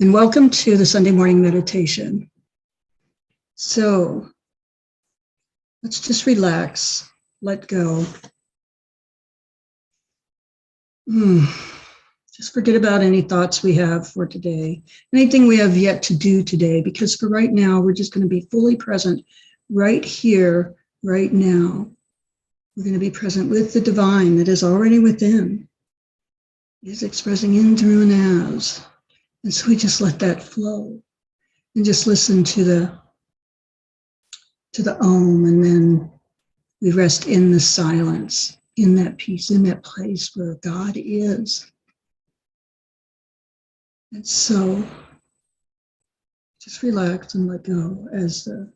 And welcome to the Sunday morning meditation. So let's just relax, let go. Just forget about any thoughts we have for today, anything we have yet to do today, because for right now, we're just going to be fully present right here, right now. We're going to be present with the divine that is already within. It is expressing in, through, and as. And so we just let that flow and just listen to the Om, and then we rest in the silence, in that peace, in that place where God is. And so just relax and let go as the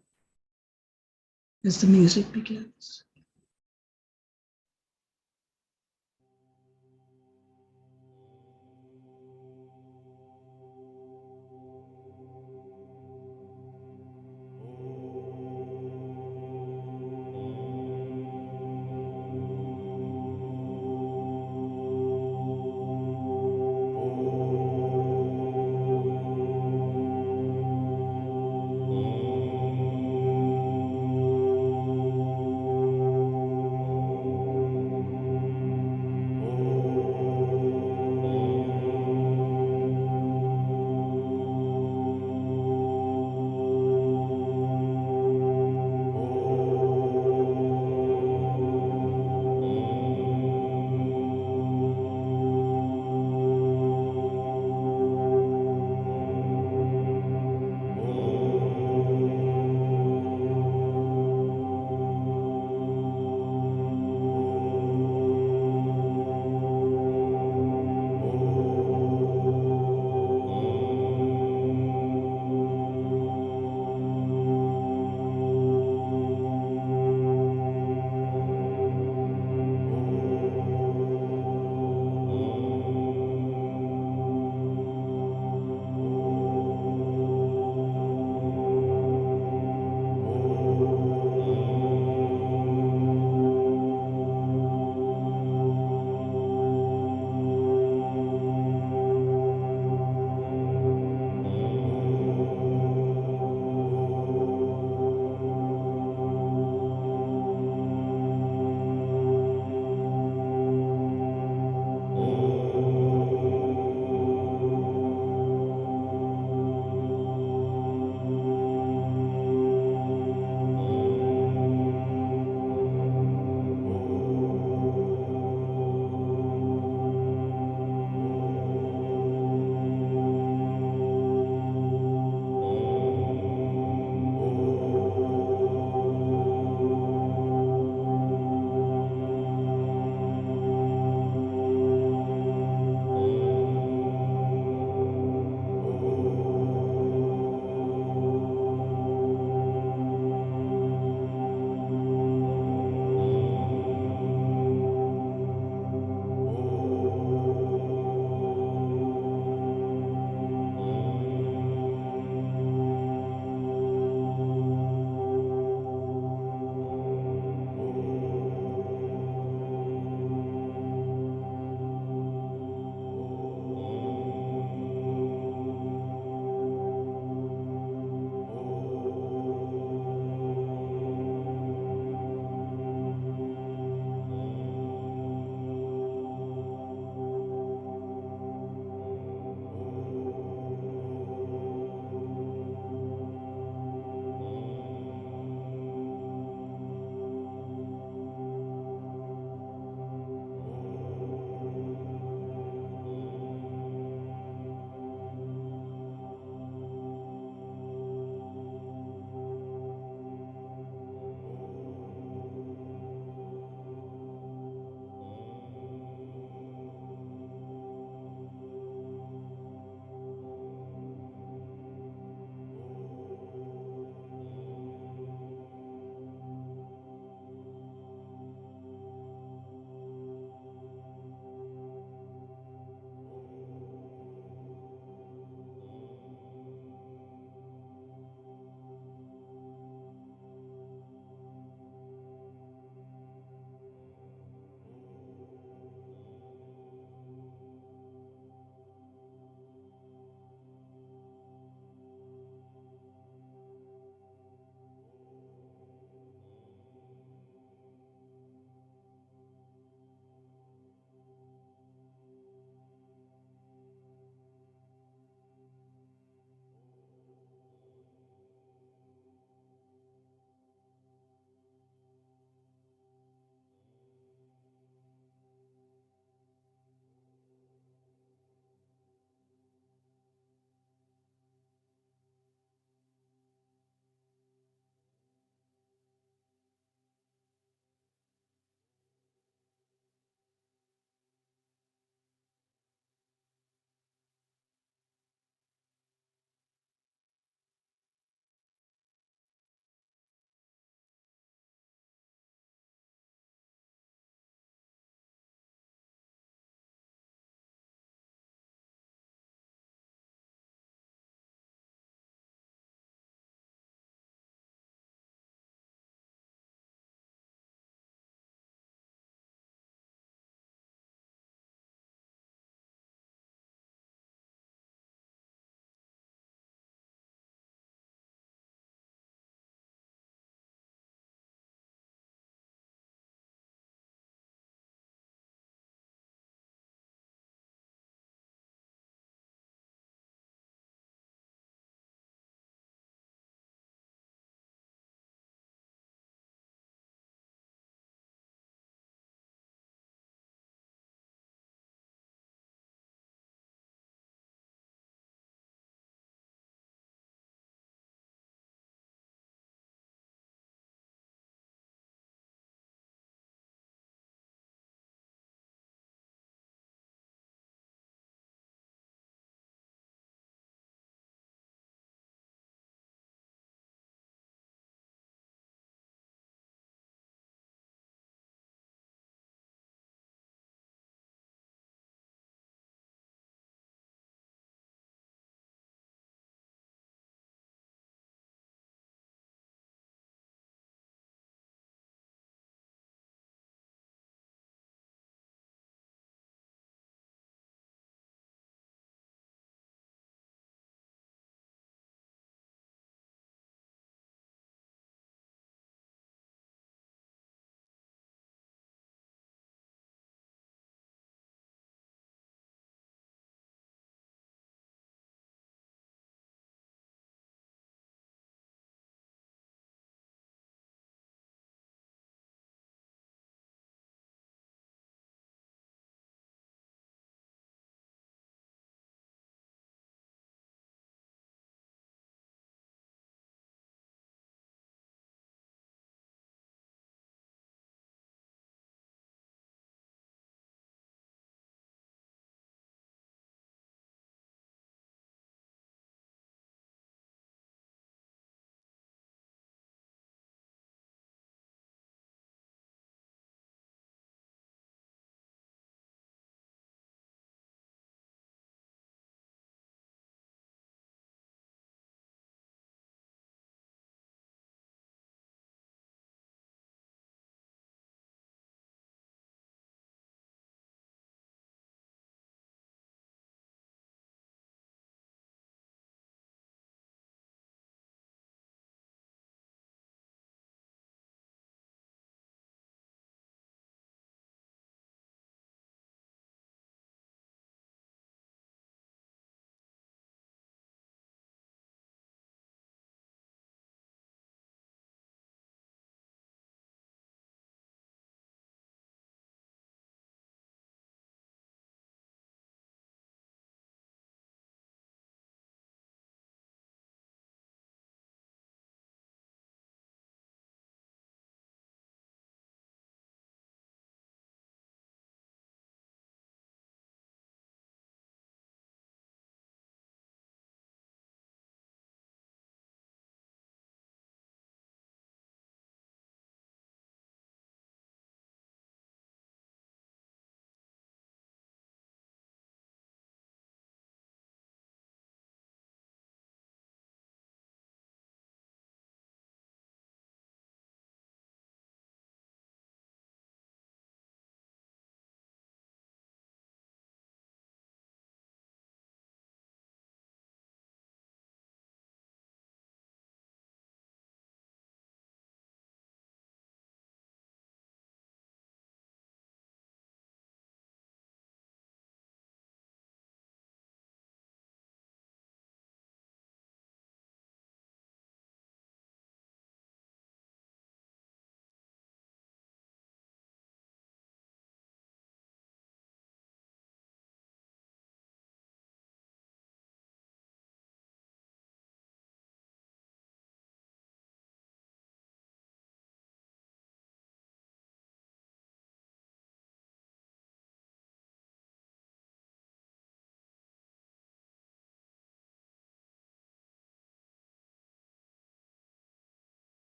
music begins.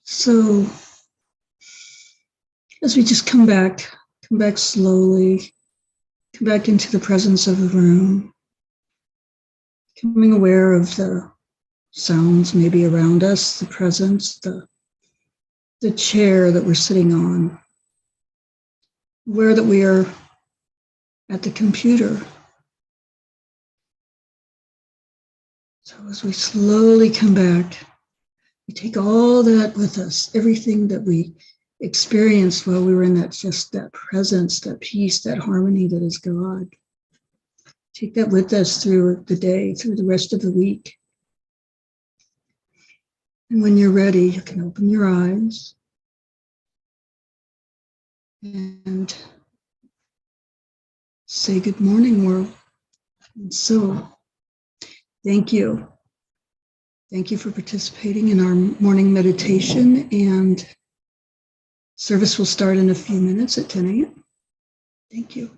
So as we just come back slowly, come back into the presence of the room, becoming aware of the sounds maybe around us, the presence, the chair that we're sitting on, aware that we are at the computer. So as we slowly come back, we take all that with us, everything that we experienced while we were in that presence, that peace, that harmony that is God. Take that with us through the day, through the rest of the week. And when you're ready, you can open your eyes and say good morning, world. And so, thank you. Thank you for participating in our morning meditation, and service will start in a few minutes at 10 a.m. Thank you.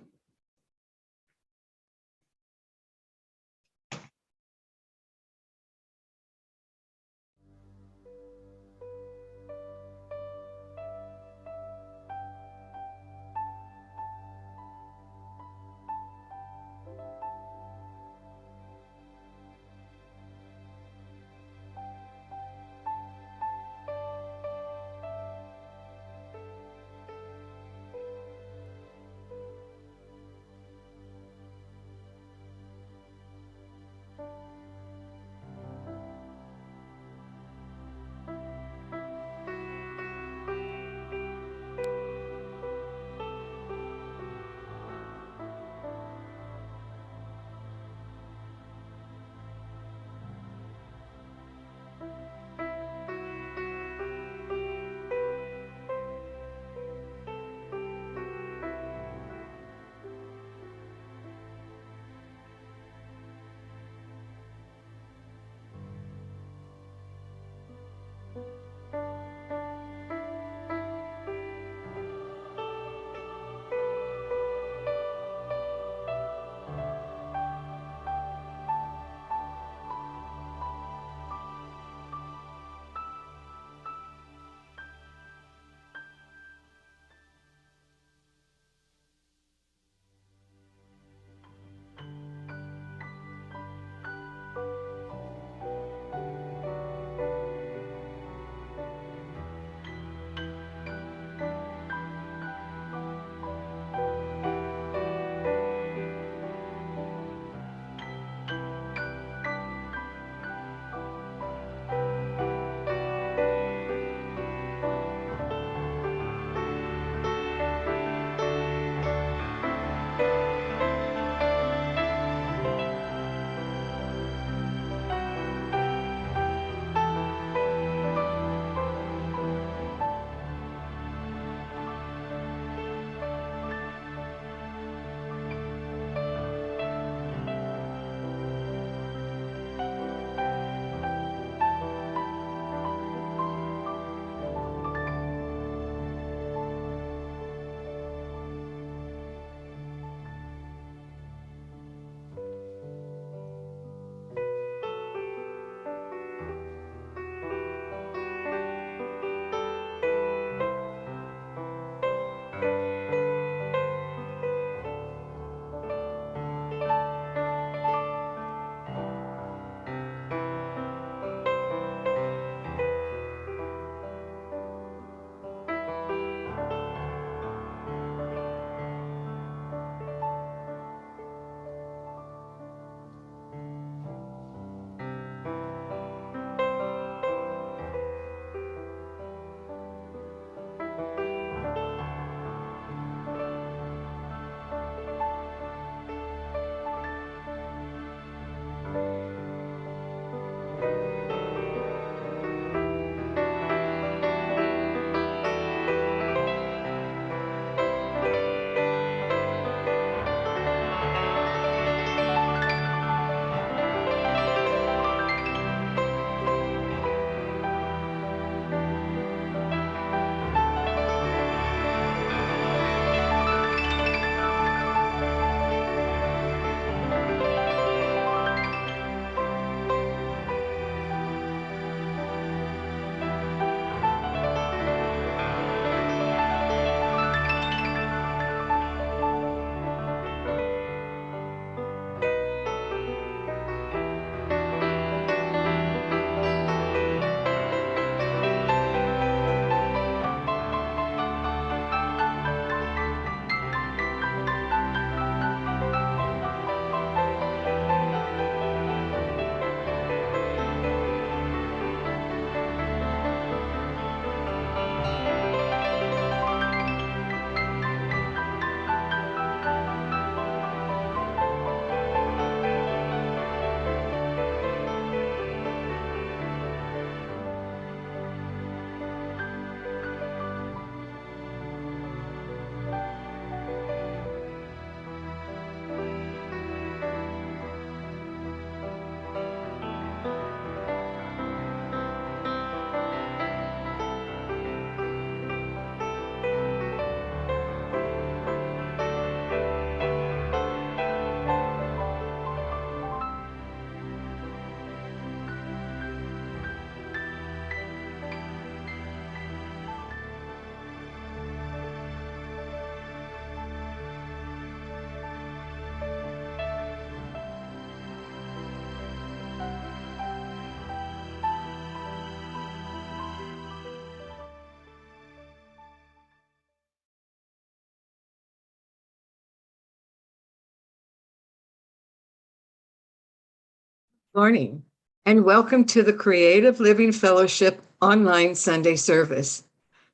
Morning, and welcome to the Creative Living Fellowship online Sunday service.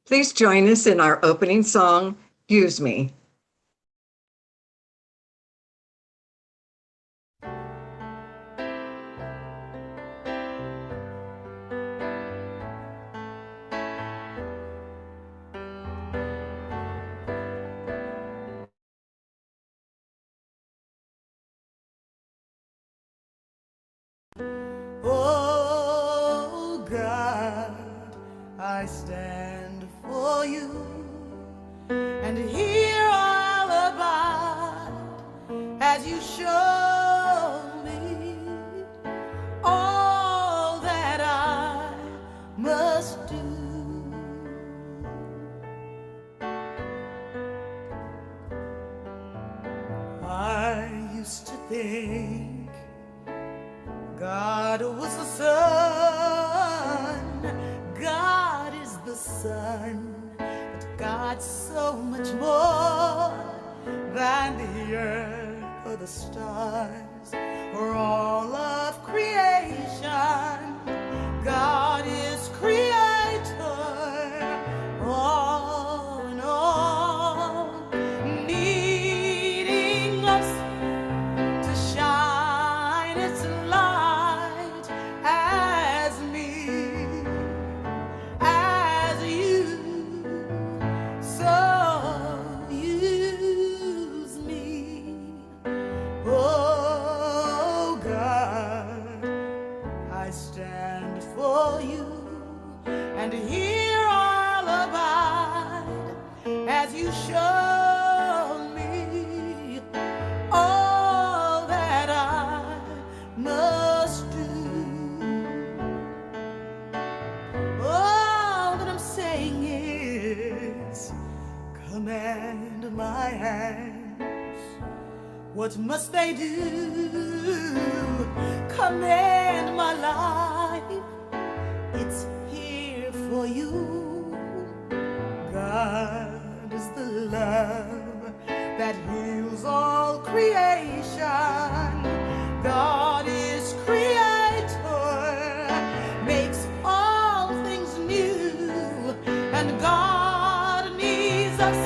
Please join us in our opening song, Use Me. Oh God, I stand for you, and here I'll abide as you show me all that I must do. I used to think God was the sun, God is the sun, but God's so much more than the earth or the stars or all of creation. God is creator, all in all, needing us to shine its light as me, as you. So use me, oh God, I stand for you, and here I'll abide as you show me all that I must do. All that I'm saying is, command my hands. What must they do? Command my life. It's here for you. God is the love that heals all creation. God is creator, makes all things new, and God needs us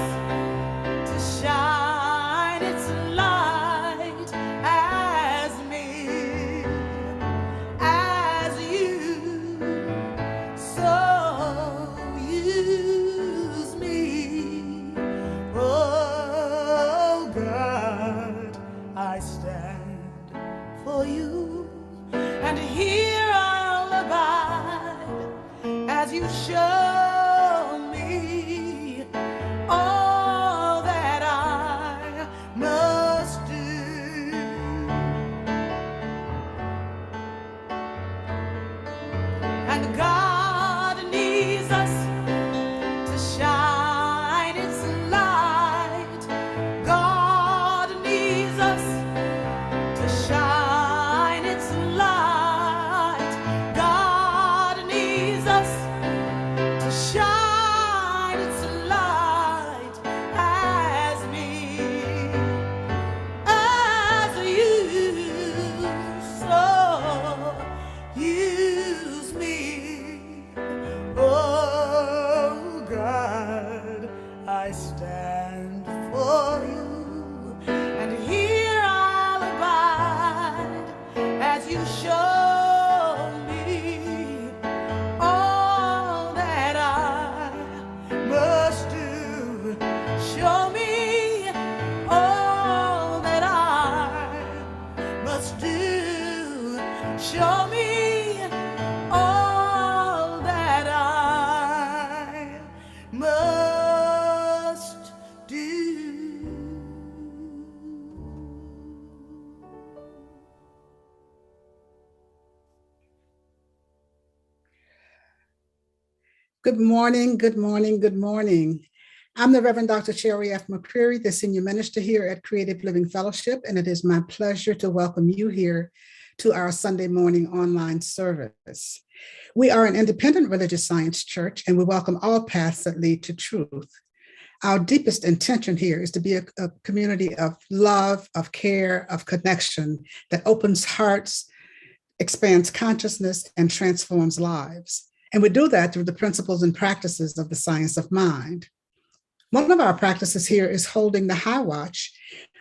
to shine its light as me, as you. So use me, oh God, I stand for you, and here I'll abide as you show me all that I must do. And God needs us to shine its light. God needs us to shine its light. God needs us to shine its light as me, as you. So use me, oh God, I stand for you, and here I'll abide as you show me all that I must do. Show me all that I must do. Show me all that I must do. Good morning, good morning, good morning. I'm the Reverend Dr. Sherry F. McCreary, the Senior Minister here at Creative Living Fellowship, and it is my pleasure to welcome you here to our Sunday morning online service. We are an independent religious science church, and we welcome all paths that lead to truth. Our deepest intention here is to be a community of love, of care, of connection that opens hearts expands consciousness, and transforms lives. And we do that through the principles and practices of the science of mind. One of our practices here is holding the high watch,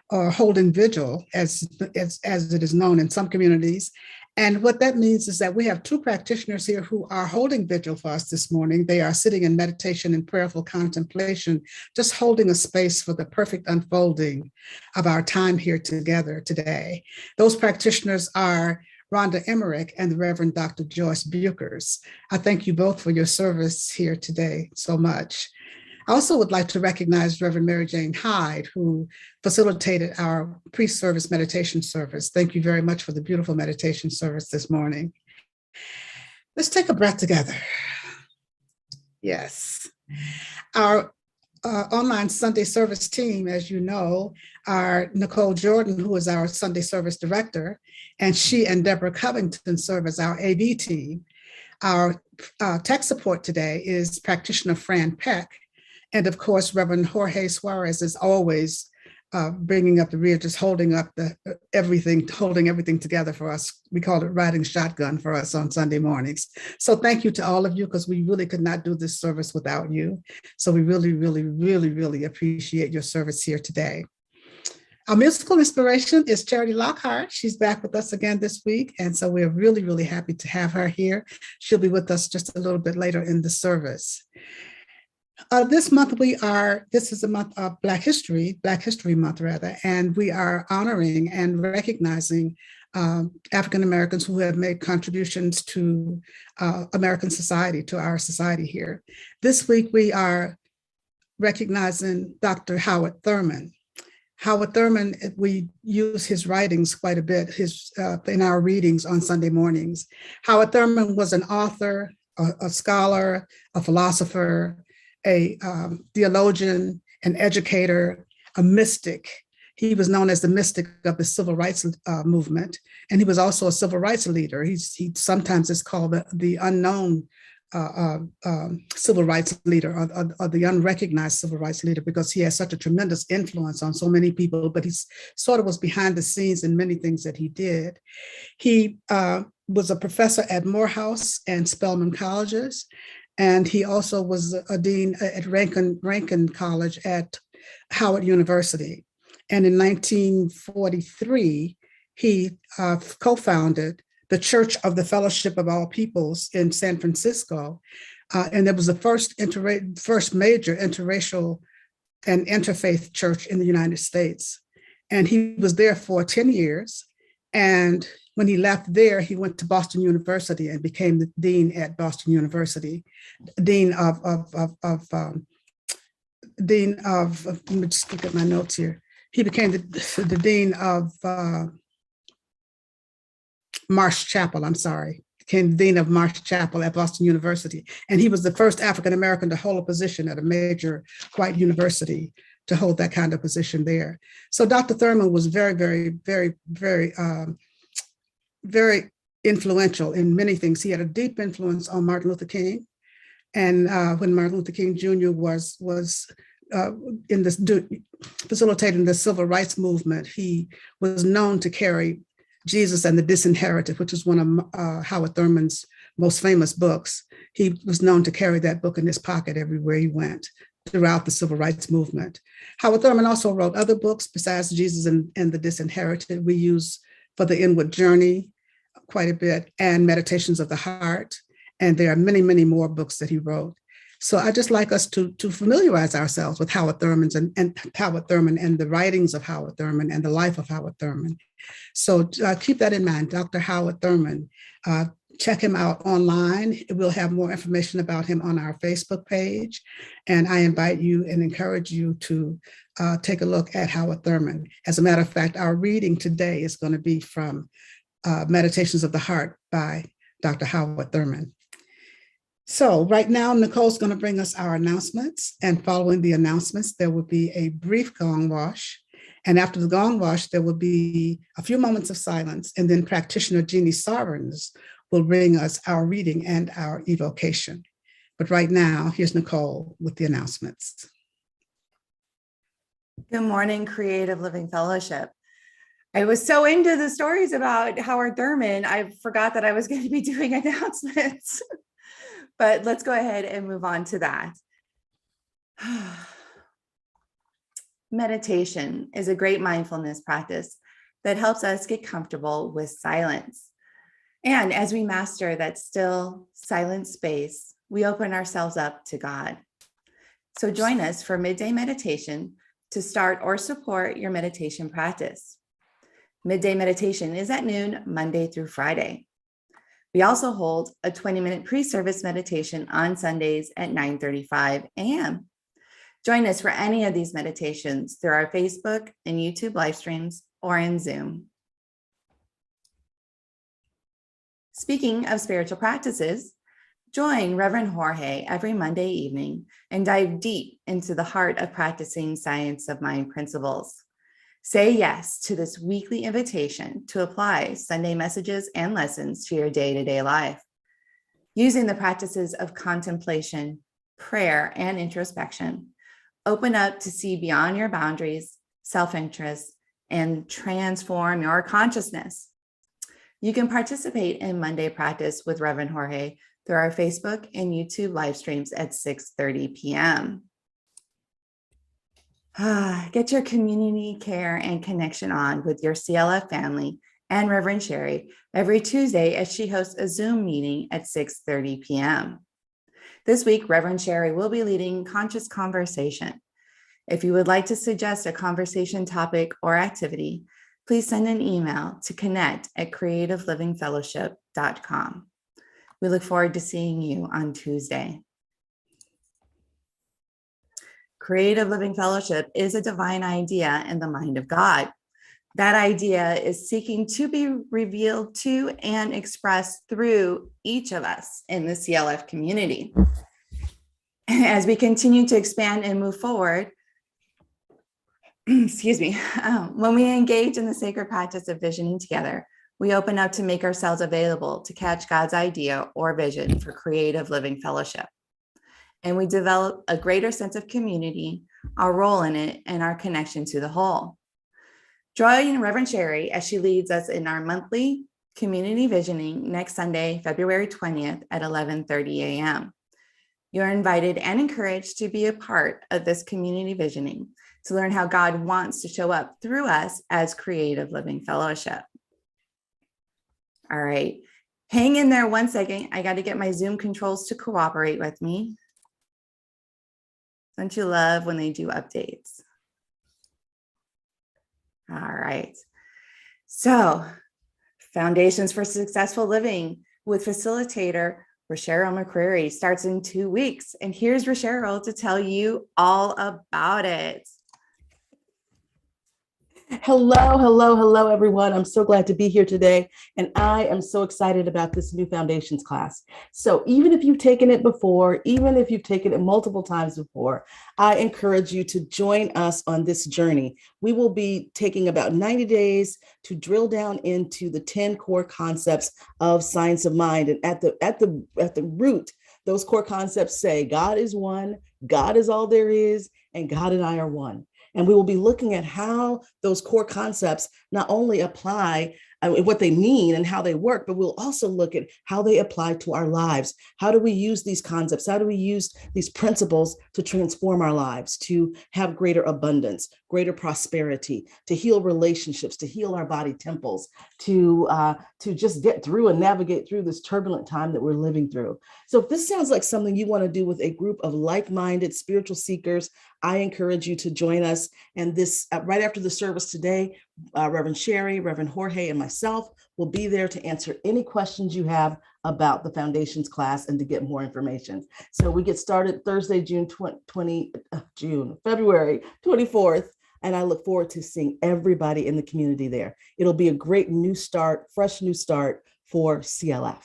or holding vigil, as it is known in some communities. And what that means is that we have two practitioners here who are holding vigil for us this morning. They are sitting in meditation and prayerful contemplation, just holding a space for the perfect unfolding of our time here together today. Those practitioners are Rhonda Emmerich and the Reverend Dr. Joyce Buchers. I thank you both for your service here today so much. I also would like to recognize Reverend Mary Jane Hyde, who facilitated our pre-service meditation service. Thank you very much for the beautiful meditation service this morning. Let's take a breath together. Yes. Our online Sunday service team, as you know, are Nicole Jordan, who is our Sunday service director, and she and Deborah Covington serve as our AV team. Our tech support today is practitioner Fran Peck. And of course, Reverend Jorge Suarez is always bringing up the rear, just holding up holding everything together for us. We call it riding shotgun for us on Sunday mornings. So thank you to all of you, because we really could not do this service without you. So we really, really, really, really appreciate your service here today. Our musical inspiration is Charity Lockhart. She's back with us again this week. And so we're really, really happy to have her here. She'll be with us just a little bit later in the service. This month this is a month of Black History Month rather, and we are honoring and recognizing African Americans who have made contributions to American society, to our society here. This week we are recognizing Dr. Howard Thurman. Howard Thurman, we use his writings quite a bit in our readings on Sunday mornings. Howard Thurman was an author, a scholar, a philosopher, a theologian, an educator, a mystic. He was known as the mystic of the civil rights movement, and he was also a civil rights leader. He sometimes is called the unknown civil rights leader, or the unrecognized civil rights leader, because he has such a tremendous influence on so many people, but he sort of was behind the scenes in many things that he did. He was a professor at Morehouse and Spelman colleges. And he also was a dean at Rankin College at Howard University. And in 1943, he co-founded the Church of the Fellowship of All Peoples in San Francisco. And it was the first major interracial and interfaith church in the United States. And he was there for 10 years. And when he left there, he went to Boston University and became the dean at Boston University, dean of let me just look at my notes here. He became the dean of Marsh Chapel, became the dean of Marsh Chapel at Boston University. And he was the first African-American to hold a position at a major white university, to hold that kind of position there. So Dr. Thurman was very, very, very, very, very influential in many things. He had a deep influence on Martin Luther King. And when Martin Luther King Jr. was facilitating the civil rights movement, he was known to carry Jesus and the Disinherited, which is one of Howard Thurman's most famous books. He was known to carry that book in his pocket everywhere he went throughout the civil rights movement. Howard Thurman also wrote other books besides Jesus and the Disinherited. We use For the Inward Journey quite a bit, and Meditations of the Heart. And there are many, many more books that he wrote. So I just like us to familiarize ourselves with Howard Thurman and Howard Thurman and the writings of Howard Thurman and the life of Howard Thurman. So keep that in mind, Dr. Howard Thurman. Check him out online. We'll have more information about him on our Facebook page. And I invite you and encourage you to take a look at Howard Thurman. As a matter of fact, our reading today is going to be from Meditations of the Heart by Dr. Howard Thurman. So right now, Nicole's going to bring us our announcements. And following the announcements, there will be a brief gong wash. And after the gong wash, there will be a few moments of silence. And then practitioner Jeannie Sovereigns will bring us our reading and our evocation. But right now, here's Nicole with the announcements. Good morning, Creative Living Fellowship. I was so into the stories about Howard Thurman, I forgot that I was going to be doing announcements. But let's go ahead and move on to that. Meditation is a great mindfulness practice that helps us get comfortable with silence. And as we master that still, silent space, we open ourselves up to God. So join us for midday meditation to start or support your meditation practice. Midday meditation is at noon, Monday through Friday. We also hold a 20-minute pre-service meditation on Sundays at 9:35 a.m. Join us for any of these meditations through our Facebook and YouTube live streams or in Zoom. Speaking of spiritual practices, join Reverend Jorge every Monday evening and dive deep into the heart of practicing science of mind principles. Say yes to this weekly invitation to apply Sunday messages and lessons to your day-to-day life. Using the practices of contemplation, prayer, and introspection, open up to see beyond your boundaries, self-interest, and transform your consciousness. You can participate in Monday practice with Reverend Jorge through our Facebook and YouTube live streams at 6:30 p.m. Get your community care and connection on with your CLF family and Reverend Sherry every Tuesday as she hosts a Zoom meeting at 6:30 p.m. This week, Reverend Sherry will be leading Conscious Conversation. If you would like to suggest a conversation topic or activity, please send an email to connect@creativelivingfellowship.com. We look forward to seeing you on Tuesday. Creative Living Fellowship is a divine idea in the mind of God. That idea is seeking to be revealed to and expressed through each of us in the CLF community. As we continue to expand and move forward, when we engage in the sacred practice of visioning together, we open up to make ourselves available to catch God's idea or vision for Creative Living Fellowship. And we develop a greater sense of community, our role in it, and our connection to the whole. Join Reverend Sherry as she leads us in our monthly community visioning next Sunday, February 20th at 11:30 a.m. You're invited and encouraged to be a part of this community visioning to learn how God wants to show up through us as Creative Living Fellowship. All right, hang in there one second. I got to get my Zoom controls to cooperate with me. Don't you love when they do updates? All right. So, Foundations for Successful Living with facilitator Rochelle McCreary starts in 2 weeks. And here's Rochelle to tell you all about it. Hello, everyone. I'm so glad to be here today. And I am so excited about this new foundations class. So even if you've taken it before, even if you've taken it multiple times before, I encourage you to join us on this journey. We will be taking about 90 days to drill down into the 10 core concepts of science of mind. And at the root, those core concepts say God is one, God is all there is, and God and I are one. And we will be looking at how those core concepts not only apply, what they mean and how they work, but we'll also look at how they apply to our lives. How do we use these concepts? How do we use these principles to transform our lives, to have greater abundance, greater prosperity, to heal relationships, to heal our body temples, to just get through and navigate through this turbulent time that we're living through. So if this sounds like something you want to do with a group of like-minded spiritual seekers, I encourage you to join us. And this right after the service today, Reverend Sherry, Reverend Jorge, and myself will be there to answer any questions you have about the Foundations class and to get more information. So we get started Thursday, February 24th. And I look forward to seeing everybody in the community there. It'll be a great new start, fresh new start for CLF.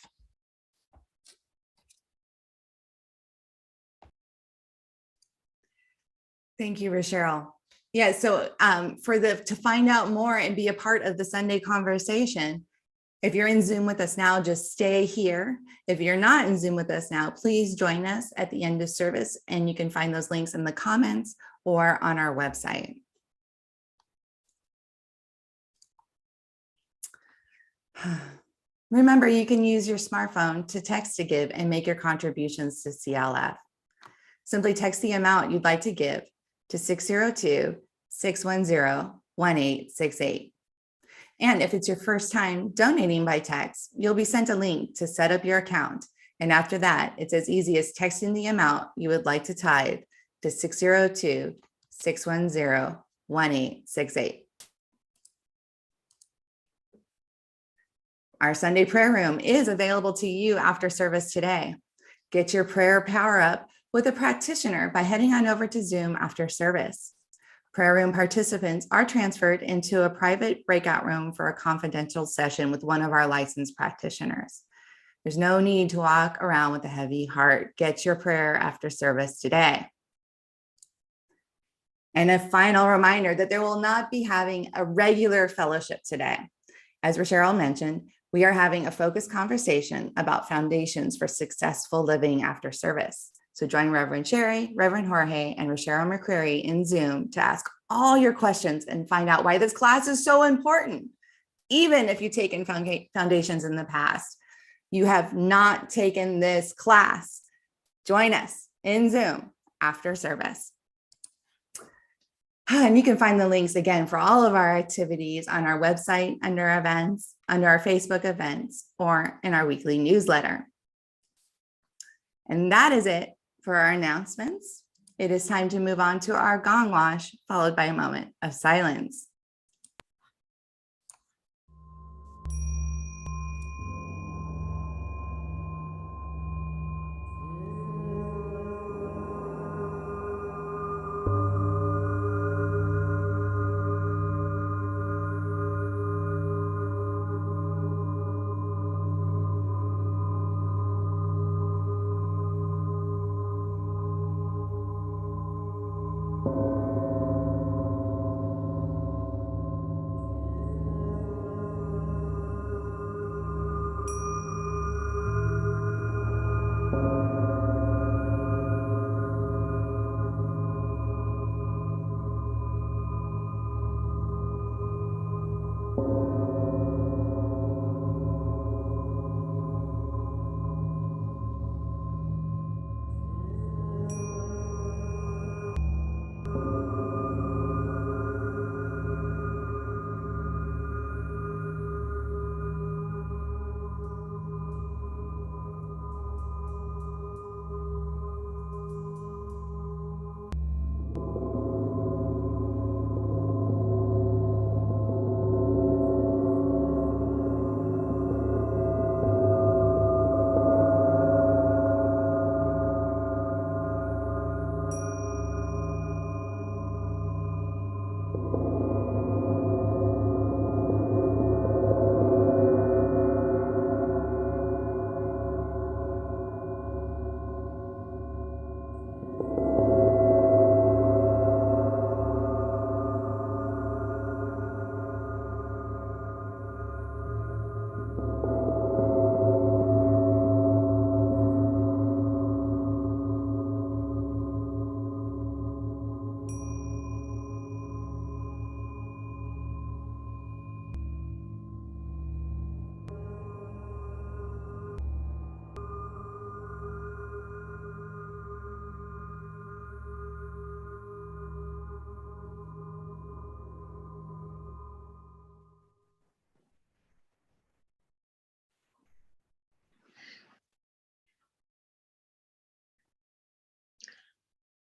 Thank you, Rochelle. Yeah, so to find out more and be a part of the Sunday conversation, if you're in Zoom with us now, just stay here. If you're not in Zoom with us now, please join us at the end of service, and you can find those links in the comments or on our website. Remember, you can use your smartphone to text to give and make your contributions to CLF. Simply text the amount you'd like to give to 602-610-1868. And if it's your first time donating by text, you'll be sent a link to set up your account. And after that, it's as easy as texting the amount you would like to tithe to 602-610-1868. Our Sunday prayer room is available to you after service today. Get your prayer power up with a practitioner by heading on over to Zoom after service. Prayer room participants are transferred into a private breakout room for a confidential session with one of our licensed practitioners. There's no need to walk around with a heavy heart. Get your prayer after service today. And a final reminder that there will not be having a regular fellowship today. As Rochelle mentioned, we are having a focused conversation about foundations for successful living after service. So join Reverend Sherry, Reverend Jorge, and Rochelle McCreary in Zoom to ask all your questions and find out why this class is so important. Even if you've taken foundations in the past, you have not taken this class. Join us in Zoom after service. And you can find the links again for all of our activities on our website, under events, under our Facebook events, or in our weekly newsletter. And that is it for our announcements. It is time to move on to our gong wash, followed by a moment of silence.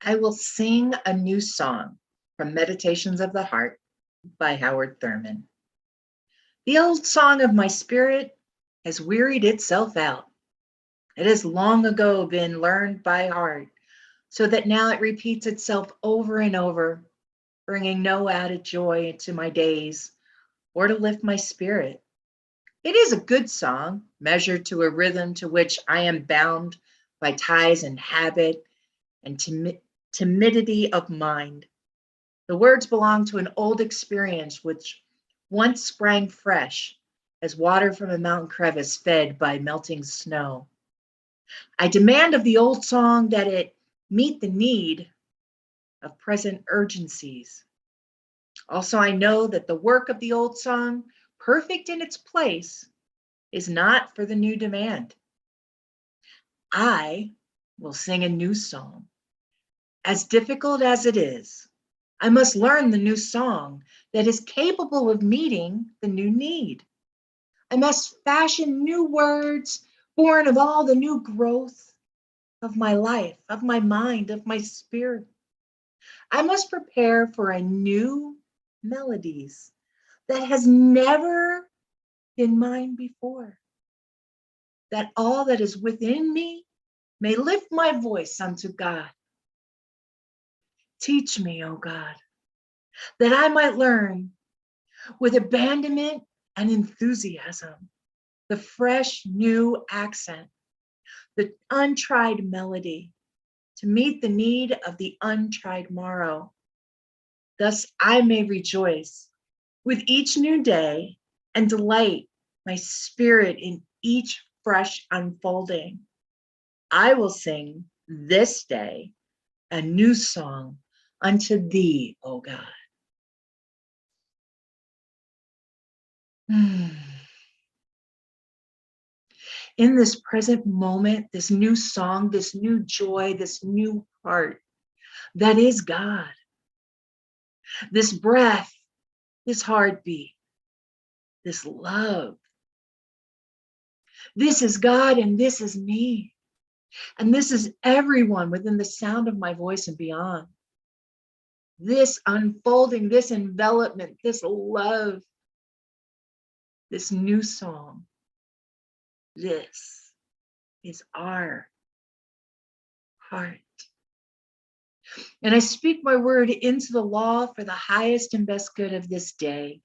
I will sing a new song from Meditations of the Heart by Howard Thurman. The old song of my spirit has wearied itself out. It has long ago been learned by heart, so that now it repeats itself over and over, bringing no added joy into my days or to lift my spirit. It is a good song, measured to a rhythm to which I am bound by ties and habit and timidity of mind. The words belong to an old experience which once sprang fresh as water from a mountain crevice fed by melting snow. I demand of the old song that it meet the need of present urgencies. Also, I know that the work of the old song, perfect in its place, is not for the new demand. I will sing a new song. As difficult as it is, I must learn the new song that is capable of meeting the new need. I must fashion new words born of all the new growth of my life, of my mind, of my spirit. I must prepare for a new melodies that has never been mine before, that all that is within me may lift my voice unto God. Teach me, O God, that I might learn with abandonment and enthusiasm the fresh new accent, the untried melody to meet the need of the untried morrow. Thus I may rejoice with each new day and delight my spirit in each fresh unfolding. I will sing this day a new song unto thee, O God. In this present moment, this new song, this new joy, this new heart, that is God. This breath, this heartbeat, this love. This is God and this is me. And this is everyone within the sound of my voice and beyond. This unfolding, this envelopment, this love, this new song. This is our heart. And I speak my word into the law for the highest and best good of this day,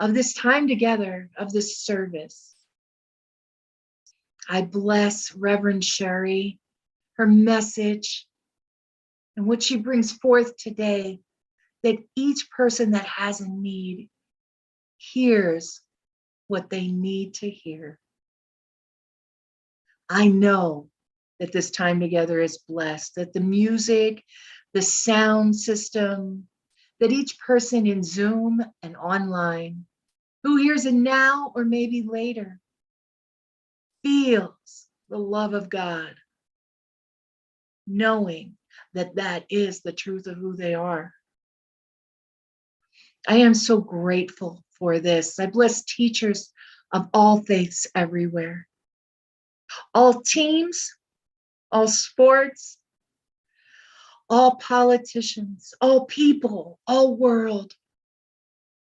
of this time together, of this service. I bless Reverend Sherry, her message, and what she brings forth today, that each person that has a need hears what they need to hear. I know that this time together is blessed, that the music, the sound system, that each person in Zoom and online who hears it now or maybe later feels the love of God, knowing that that is the truth of who they are. I am so grateful for this. I bless teachers of all faiths everywhere, all teams, all sports, all politicians, all people, all world,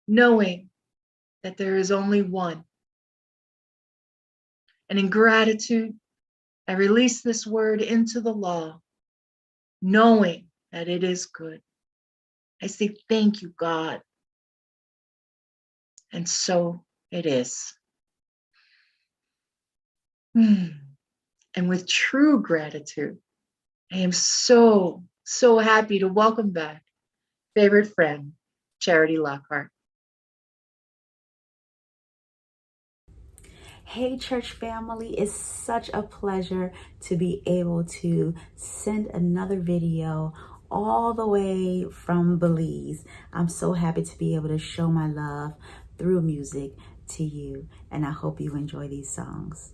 knowing that there is only one. And in gratitude, I release this word into the law, knowing that it is good. I say, thank you, God. And so it is. And with true gratitude, I am so happy to welcome back favorite friend, Charity Lockhart. Hey, church family, it's such a pleasure to be able to send another video all the way from Belize. I'm so happy to be able to show my love through music to you, and I hope you enjoy these songs.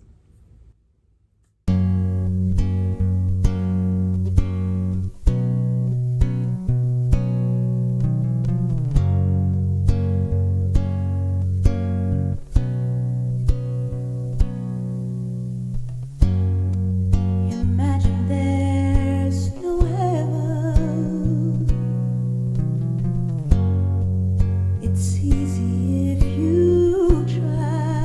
Imagine there's no heaven. It's easy if you try.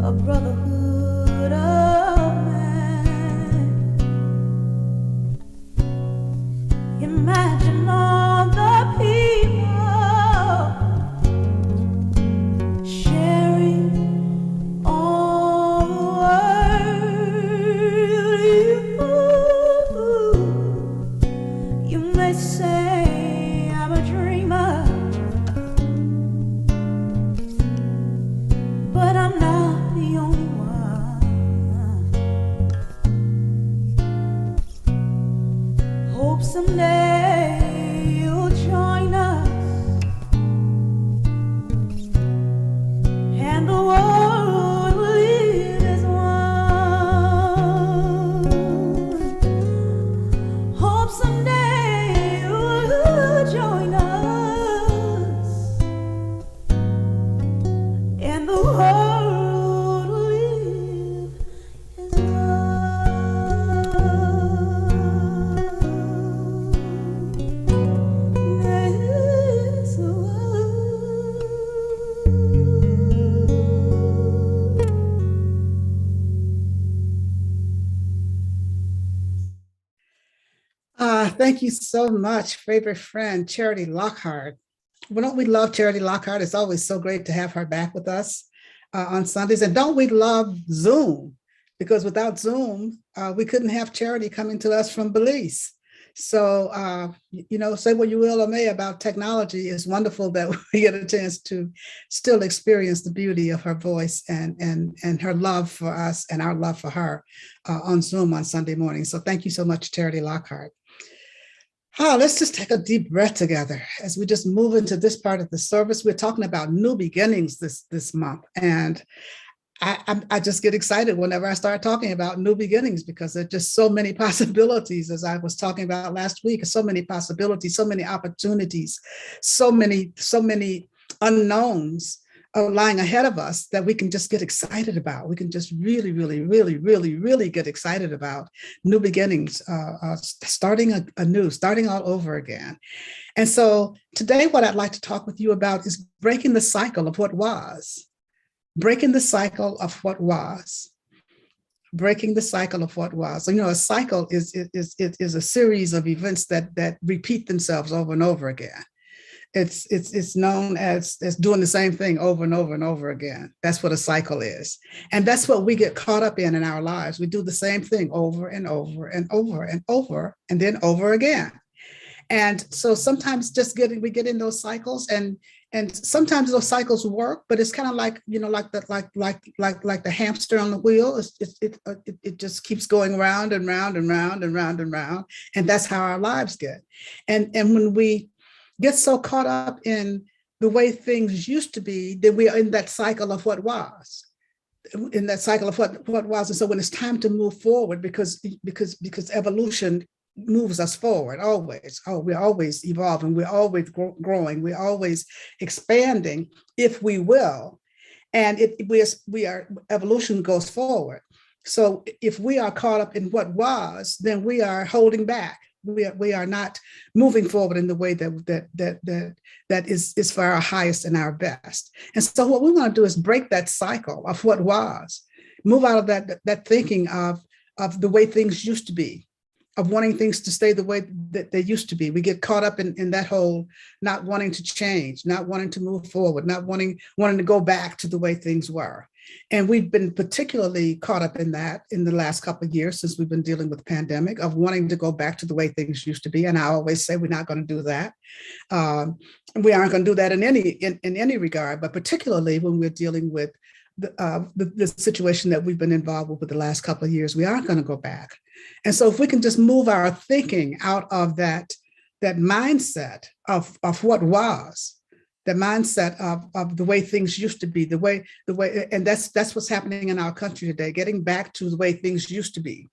a brotherhood of man. Imagine all the people sharing all the world. You may say I'm a dreamer, but I'm not the only one. Hope someday you'll join us, and the world will live as one. Hope someday you'll join us, and the world will live as one. As Thank you so much, favorite friend, Charity Lockhart. Well, don't we love Charity Lockhart? It's always so great to have her back with us on Sundays. And don't we love Zoom? Because without Zoom, we couldn't have Charity coming to us from Belize. So, say what you will or may about technology. It's wonderful that we get a chance to still experience the beauty of her voice and her love for us and our love for her on Zoom on Sunday morning. So thank you so much, Charity Lockhart. Let's just take a deep breath together as we just move into this part of the service. We're talking about new beginnings this month. And I just get excited whenever I start talking about new beginnings, because there are just so many possibilities, as I was talking about last week, so many possibilities, so many opportunities, so many unknowns lying ahead of us that we can just get excited about. We can just really, really, really, really, really get excited about new beginnings, starting anew, starting all over again. And so today, what I'd like to talk with you about is breaking the cycle of what was. Breaking the cycle of what was. Breaking the cycle of what was. So, a cycle is a series of events that repeat themselves over and over again. It's known as doing the same thing over and over and over again. That's what a cycle is. And that's what we get caught up in our lives. We do the same thing over and over and over and over, and then over again. And so sometimes we get in those cycles, and sometimes those cycles work, but it's kind of like the hamster on the wheel. It just keeps going round and round and round and round and round. And that's how our lives get. And when we get so caught up in the way things used to be, then we are in that cycle of what was. In that cycle of what was. And so when it's time to move forward, because evolution moves us forward always. We're always evolving, we're always growing, we're always expanding, if we will. And evolution goes forward. So if we are caught up in what was, then we are holding back. We are not moving forward in the way that is for our highest and our best. And so what we want to do is break that cycle of what was, move out of that thinking of the way things used to be, of wanting things to stay the way that they used to be. We get caught up in that whole not wanting to change, not wanting to move forward, not wanting to go back to the way things were. And we've been particularly caught up in that in the last couple of years since we've been dealing with the pandemic, of wanting to go back to the way things used to be. And I always say we're not going to do that. We aren't going to do that in any regard, but particularly when we're dealing with the situation that we've been involved with the last couple of years. We aren't going to go back. And so if we can just move our thinking out of that mindset of what was, the mindset of the way things used to be, the way, and that's what's happening in our country today, getting back to the way things used to be.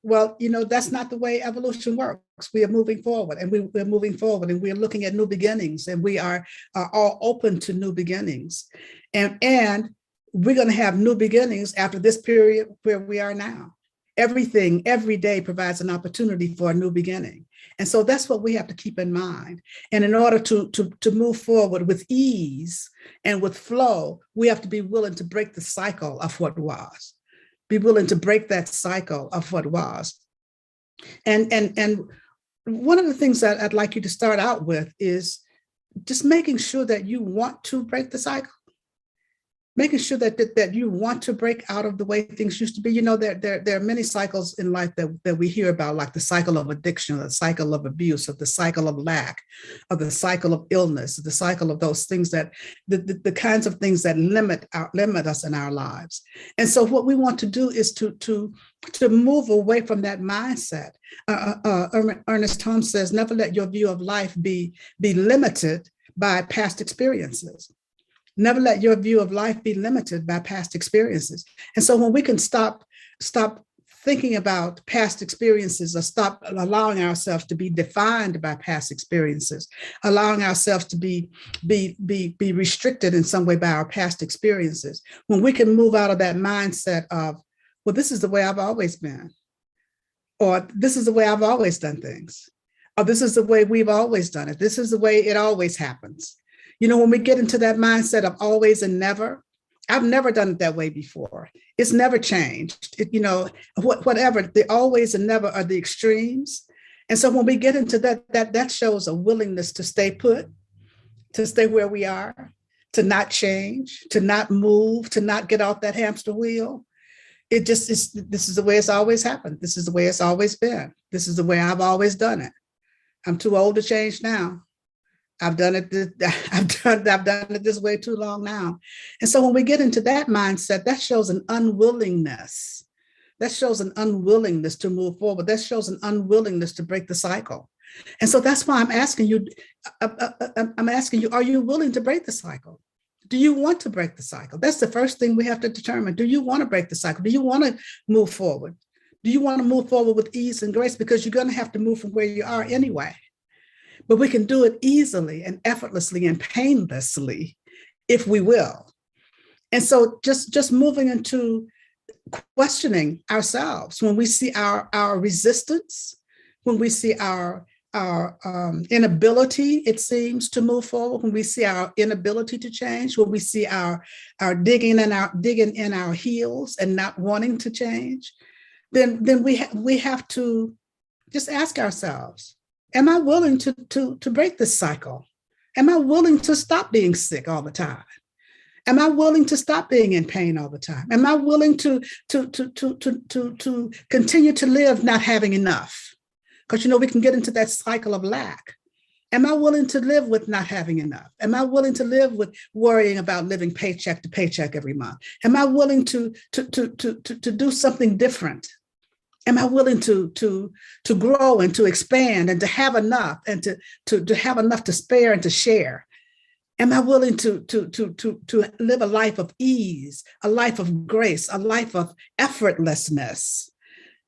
Well, that's not the way evolution works. We are moving forward, and we're moving forward, and we're looking at new beginnings, and we are all open to new beginnings. And we're going to have new beginnings after this period where we are now. Everything, every day provides an opportunity for a new beginning. And so that's what we have to keep in mind. And in order to move forward with ease and with flow, we have to be willing to break the cycle of what was. Be willing to break that cycle of what was. And one of the things that I'd like you to start out with is just making sure that you want to break the cycle. Making sure that you want to break out of the way things used to be. You know, there are many cycles in life that we hear about, like the cycle of addiction, the cycle of abuse, of the cycle of lack, of the cycle of illness, the cycle of those things that the kinds of things that limit us in our lives. And so what we want to do is to move away from that mindset. Ernest Holmes says, never let your view of life be limited by past experiences. Never let your view of life be limited by past experiences. And so when we can stop thinking about past experiences, or stop allowing ourselves to be defined by past experiences, allowing ourselves to be restricted in some way by our past experiences, when we can move out of that mindset of, well, this is the way I've always been, or this is the way I've always done things, or this is the way we've always done it, this is the way it always happens. You know, when we get into that mindset of always and never, I've never done it that way before. It's never changed. Whatever, the always and never are the extremes. And so when we get into that shows a willingness to stay put, to stay where we are, to not change, to not move, to not get off that hamster wheel. It just is, this is the way it's always happened. This is the way it's always been. This is the way I've always done it. I'm too old to change now. I've done it this way too long now. And so when we get into that mindset, that shows an unwillingness. That shows an unwillingness to move forward. That shows an unwillingness to break the cycle. And so that's why I'm asking you, are you willing to break the cycle? Do you want to break the cycle? That's the first thing we have to determine. Do you want to break the cycle? Do you want to move forward? Do you want to move forward with ease and grace? Because you're going to have to move from where you are anyway. But we can do it easily and effortlessly and painlessly if we will. And so just moving into questioning ourselves when we see our resistance, when we see our inability, it seems, to move forward, when we see our inability to change, when we see our digging in our heels and not wanting to change, then we have to just ask ourselves, am I willing to break this cycle? Am I willing to stop being sick all the time? Am I willing to stop being in pain all the time? Am I willing to continue to live not having enough? Because, we can get into that cycle of lack. Am I willing to live with not having enough? Am I willing to live with worrying about living paycheck to paycheck every month? Am I willing to do something different? Am I willing to grow and to expand and to have enough and to have enough to spare and to share? Am I willing to live a life of ease, a life of grace, a life of effortlessness?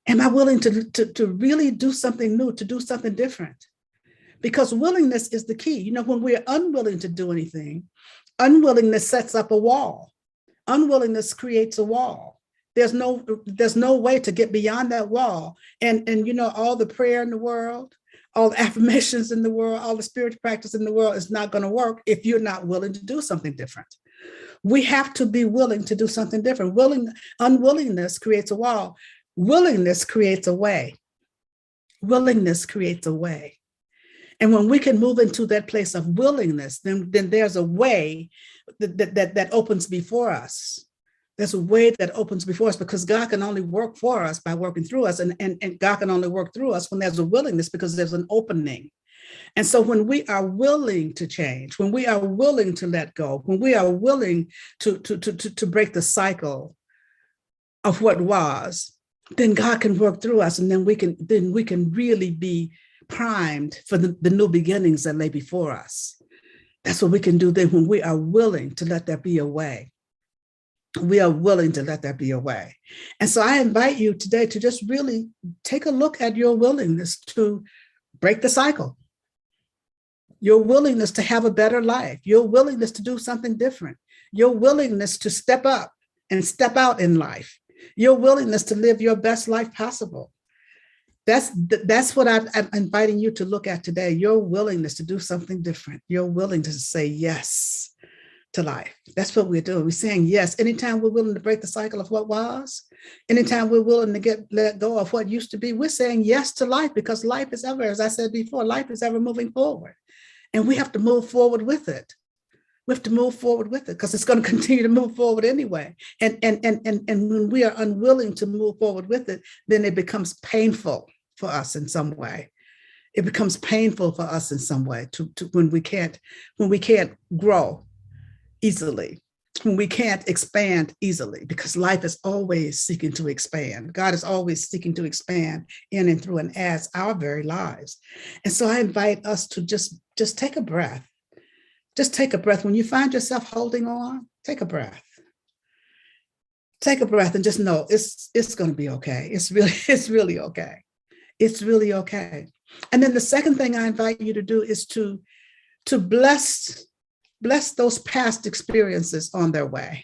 Am I willing to really do something new, to do something different? Because willingness is the key. When we're unwilling to do anything, unwillingness sets up a wall. Unwillingness creates a wall. There's no way to get beyond that wall. And all the prayer in the world, all the affirmations in the world, all the spiritual practice in the world is not going to work if you're not willing to do something different. We have to be willing to do something different. Unwillingness creates a wall. Willingness creates a way. Willingness creates a way. And when we can move into that place of willingness, then there's a way that opens before us. There's a way that opens before us, because God can only work for us by working through us. And God can only work through us when there's a willingness, because there's an opening. And so when we are willing to change, when we are willing to let go, when we are willing to break the cycle of what was, then God can work through us. And then we can really be primed for the new beginnings that lay before us. That's what we can do then, when we are willing to let there be a way. We are willing to let that be a way. And so I invite you today to just really take a look at your willingness to break the cycle, your willingness to have a better life, your willingness to do something different, your willingness to step up and step out in life, your willingness to live your best life possible. That's what I'm inviting you to look at today. Your willingness to do something different. Your willingness to say yes to life. That's what we're doing. We're saying yes. Anytime we're willing to break the cycle of what was, anytime we're willing to let go of what used to be, we're saying yes to life, because life is ever, as I said before, life is ever moving forward. And we have to move forward with it. We have to move forward with it because it's going to continue to move forward anyway. And when we are unwilling to move forward with it, then it becomes painful for us in some way. It becomes painful for us in some way to when we can't grow easily, when we can't expand easily, because life is always seeking to expand. God is always seeking to expand in and through and as our very lives. And so I invite us to just take a breath. Just take a breath. When you find yourself holding on, take a breath. Take a breath and just know it's going to be okay. It's really okay. It's really okay. And then the second thing I invite you to do is to bless those past experiences on their way.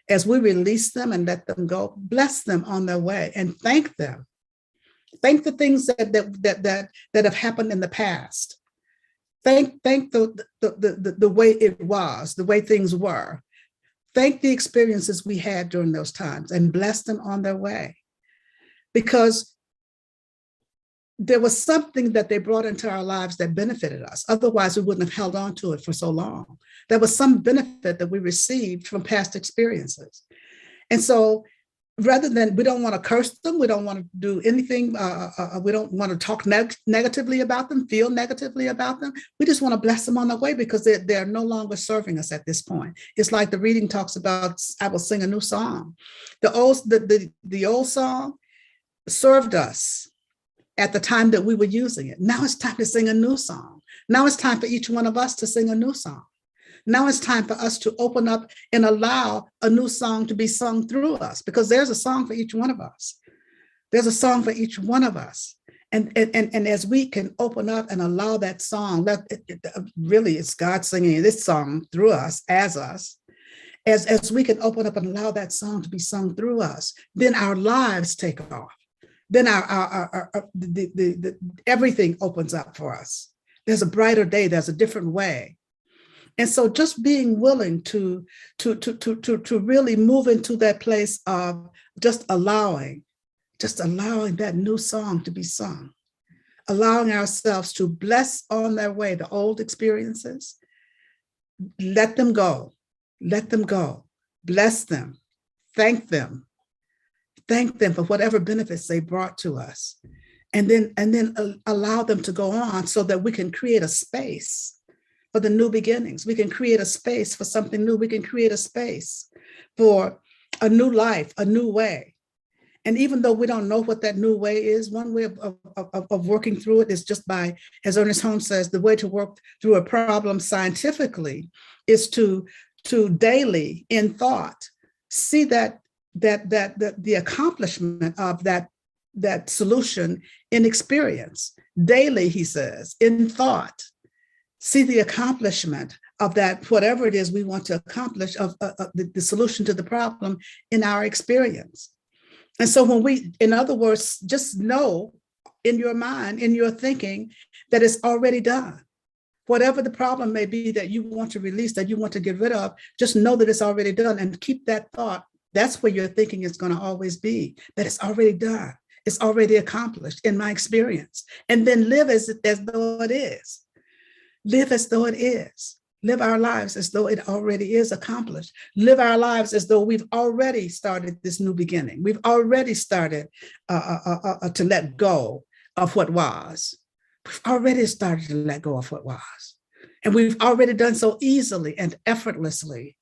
As we release them and let them go, bless them on their way and thank them. Thank the things that have happened in the past. Thank the way it was, the way things were. Thank the experiences we had during those times and bless them on their way. Because there was something that they brought into our lives that benefited us. Otherwise, we wouldn't have held on to it for so long. There was some benefit that we received from past experiences. And so rather than, we don't want to curse them, we don't want to do anything, we don't want to talk negatively about them, feel negatively about them. We just want to bless them on their way because they're no longer serving us at this point. It's like the reading talks about, I will sing a new song. The old song served us at the time that we were using it. Now it's time to sing a new song. Now it's time for each one of us to sing a new song. Now it's time for us to open up and allow a new song to be sung through us, because there's a song for each one of us. There's a song for each one of us. And as we can open up and allow that song, really it's God singing this song through us, as we can open up and allow that song to be sung through us, then our lives take off. Then everything opens up for us. There's a brighter day. There's a different way. And so just being willing to really move into that place of just allowing that new song to be sung, allowing ourselves to bless on their way the old experiences, let them go, bless them, thank them for whatever benefits they brought to us, and then allow them to go on so that we can create a space for the new beginnings. We can create a space for something new. We can create a space for a new life, a new way. And even though we don't know what that new way is, one way of working through it is just by, as Ernest Holmes says, the way to work through a problem scientifically is to daily in thought see that the accomplishment of that solution in experience. Daily, he says, in thought, see the accomplishment of that, whatever it is we want to accomplish, of the solution to the problem in our experience. And so when we, in other words, just know in your mind, in your thinking, that it's already done. Whatever the problem may be that you want to release, that you want to get rid of, just know that it's already done and keep that thought. That's where your thinking is going to always be, that it's already done. It's already accomplished in my experience. And then live as though it is. Live as though it is. Live our lives as though it already is accomplished. Live our lives as though we've already started this new beginning. We've already started to let go of what was. We've already started to let go of what was. And we've already done so easily and effortlessly,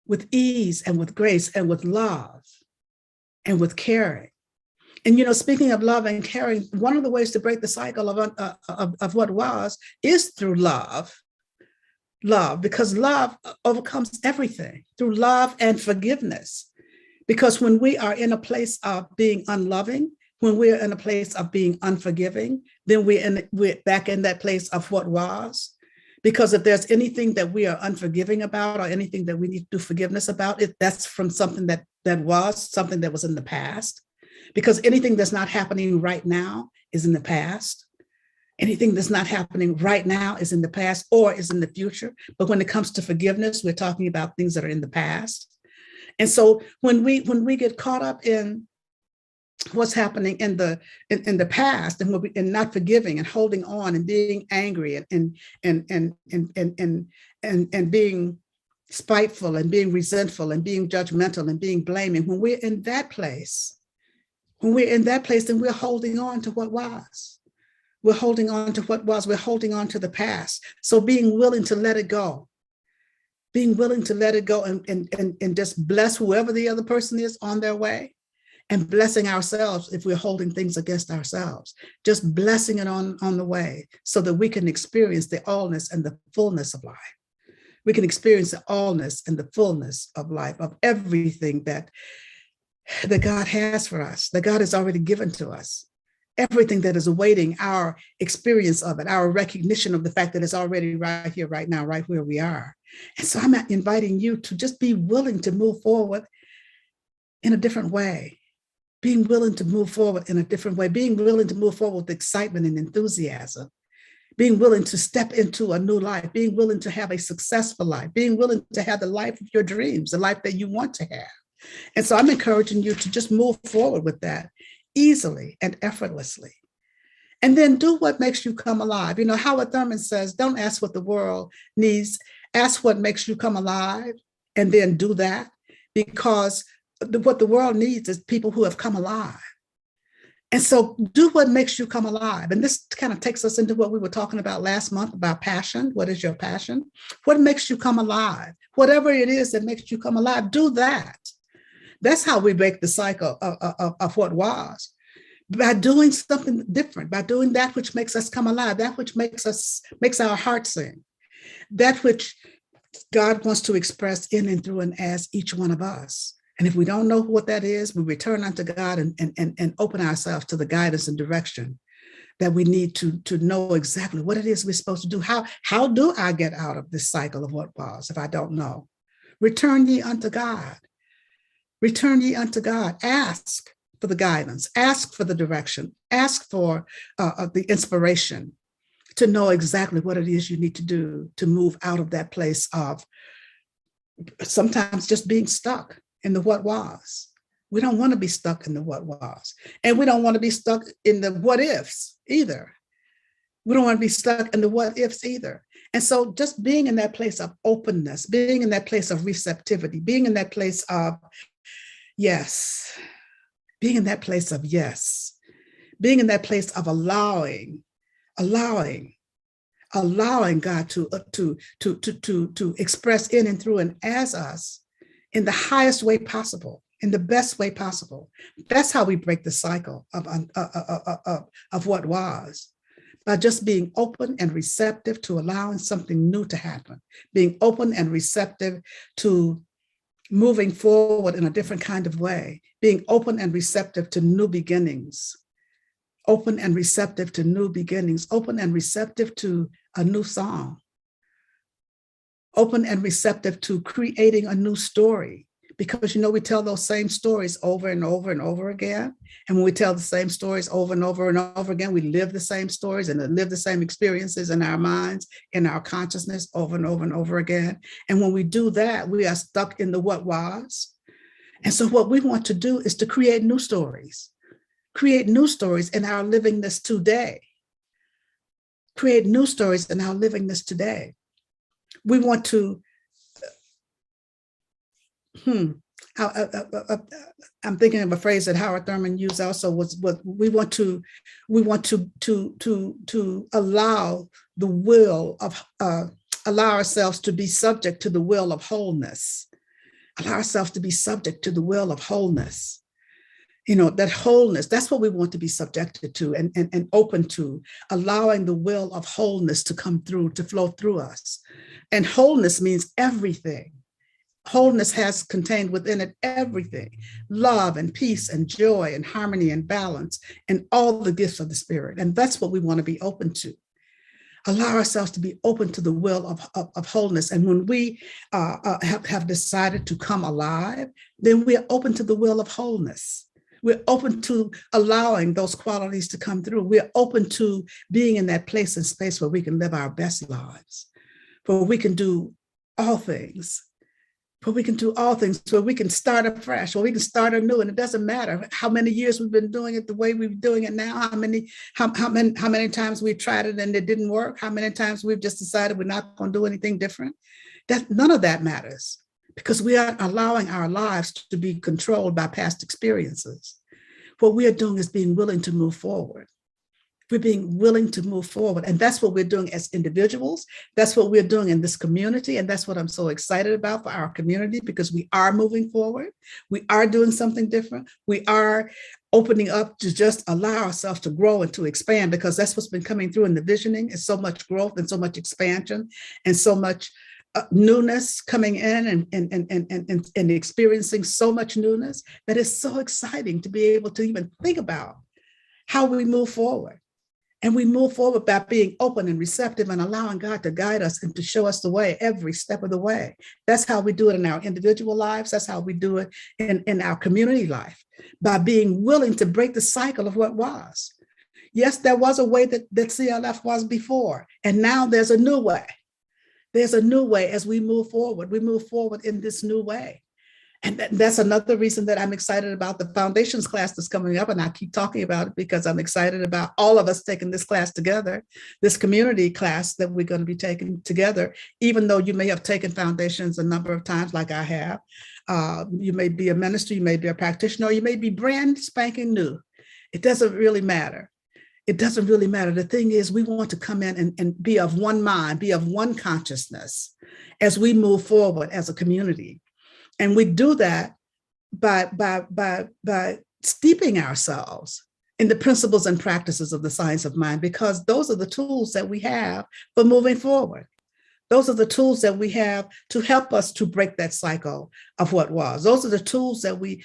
with ease and with grace and with love and with caring. And, speaking of love and caring, one of the ways to break the cycle of what was is through love. Love, because love overcomes everything, through love and forgiveness. Because when we are in a place of being unloving, when we're in a place of being unforgiving, then we're back in that place of what was. Because if there's anything that we are unforgiving about or anything that we need to do forgiveness about, that's from something that was in the past. Because anything that's not happening right now is in the past. Anything that's not happening right now is in the past or is in the future. But when it comes to forgiveness, we're talking about things that are in the past. And so when we get caught up in what's happening in the past and not forgiving and holding on and being angry and being spiteful and being resentful and being judgmental and being blaming, when we're in that place, then we're holding on to what was. We're holding on to what was. We're holding on to the past. So being willing to let it go, and just bless whoever the other person is on their way, and blessing ourselves if we're holding things against ourselves, just blessing it on the way so that we can experience the allness and the fullness of life. We can experience the allness and the fullness of life, of everything that God has for us, that God has already given to us. Everything that is awaiting our experience of it, our recognition of the fact that it's already right here, right now, right where we are. And so I'm inviting you to just be willing to move forward in a different way, being willing to move forward in a different way, being willing to move forward with excitement and enthusiasm, being willing to step into a new life, being willing to have a successful life, being willing to have the life of your dreams, the life that you want to have. And so I'm encouraging you to just move forward with that easily and effortlessly. And then do what makes you come alive. You know, Howard Thurman says, don't ask what the world needs, ask what makes you come alive, and then do that, because what the world needs is people who have come alive. And so do what makes you come alive. And this kind of takes us into what we were talking about last month about passion. What is your passion? What makes you come alive? Whatever it is that makes you come alive, do that. That's how we break the cycle of what was. By doing something different, by doing that which makes us come alive, that which makes our heart sing, that which God wants to express in and through and as each one of us. And if we don't know what that is, we return unto God and open ourselves to the guidance and direction that we need to know exactly what it is we're supposed to do. How do I get out of this cycle of what was if I don't know? Return ye unto God. Return ye unto God. Ask for the guidance. Ask for the direction. Ask for the inspiration to know exactly what it is you need to do to move out of that place of sometimes just being stuck in the what was. We don't want to be stuck in the what was. And we don't want to be stuck in the what ifs either. We don't want to be stuck in the what ifs either. And so just being in that place of openness, being in that place of receptivity, being in that place of yes, being in that place of yes, being in that place of allowing God to express in and through and as us in the highest way possible, in the best way possible. That's how we break the cycle of what was, by just being open and receptive to allowing something new to happen, being open and receptive to moving forward in a different kind of way, being open and receptive to new beginnings, open and receptive to new beginnings, open and receptive to a new song, open and receptive to creating a new story. Because, you know, we tell those same stories over and over and over again. And when we tell the same stories over and over and over again, we live the same stories and live the same experiences in our minds, in our consciousness over and over and over again. And when we do that, we are stuck in the what was. And so what we want to do is to create new stories in our livingness today. Create new stories in our livingness today. We want to I'm thinking of a phrase that Howard Thurman used also was what we want to allow the will of allow ourselves to be subject to the will of wholeness. Allow ourselves to be subject to the will of wholeness. You know, that wholeness, that's what we want to be subjected to and open to, allowing the will of wholeness to come through, to flow through us. And wholeness means everything. Wholeness has contained within it everything: love and peace and joy and harmony and balance and all the gifts of the Spirit. And that's what we want to be open to. allow ourselves to be open to the will of wholeness. And when we have decided to come alive, then we're open to the will of wholeness. We're open to allowing those qualities to come through. We're open to being in that place and space where we can live our best lives, where we can do all things, where we can do all things, where we can start afresh, where we can start anew. And it doesn't matter how many years we've been doing it the way we're doing it now, how many times we've tried it and it didn't work, how many times we've just decided we're not going to do anything different. None of that matters, because we are allowing our lives to be controlled by past experiences. What we are doing is being willing to move forward. We're being willing to move forward. And that's what we're doing as individuals. That's what we're doing in this community. And that's what I'm so excited about for our community, because we are moving forward. We are doing something different. We are opening up to just allow ourselves to grow and to expand, because that's what's been coming through in the visioning, is so much growth and so much expansion and so much newness coming in and experiencing so much newness that is so exciting to be able to even think about how we move forward. And we move forward by being open and receptive and allowing God to guide us and to show us the way every step of the way. That's how we do it in our individual lives. That's how we do it in our community life, by being willing to break the cycle of what was. Yes, there was a way that CLF was before, and now there's a new way. There's a new way as we move forward. We move forward in this new way. And that's another reason that I'm excited about the foundations class that's coming up. And I keep talking about it because I'm excited about all of us taking this class together, this community class that we're going to be taking together, even though you may have taken foundations a number of times like I have. You may be a minister, you may be a practitioner, or you may be brand spanking new. It doesn't really matter. It doesn't really matter. The thing is, we want to come in and be of one mind, be of one consciousness as we move forward as a community. And we do that by steeping ourselves in the principles and practices of the science of mind, because those are the tools that we have for moving forward. Those are the tools that we have to help us to break that cycle of what was. Those are the tools that we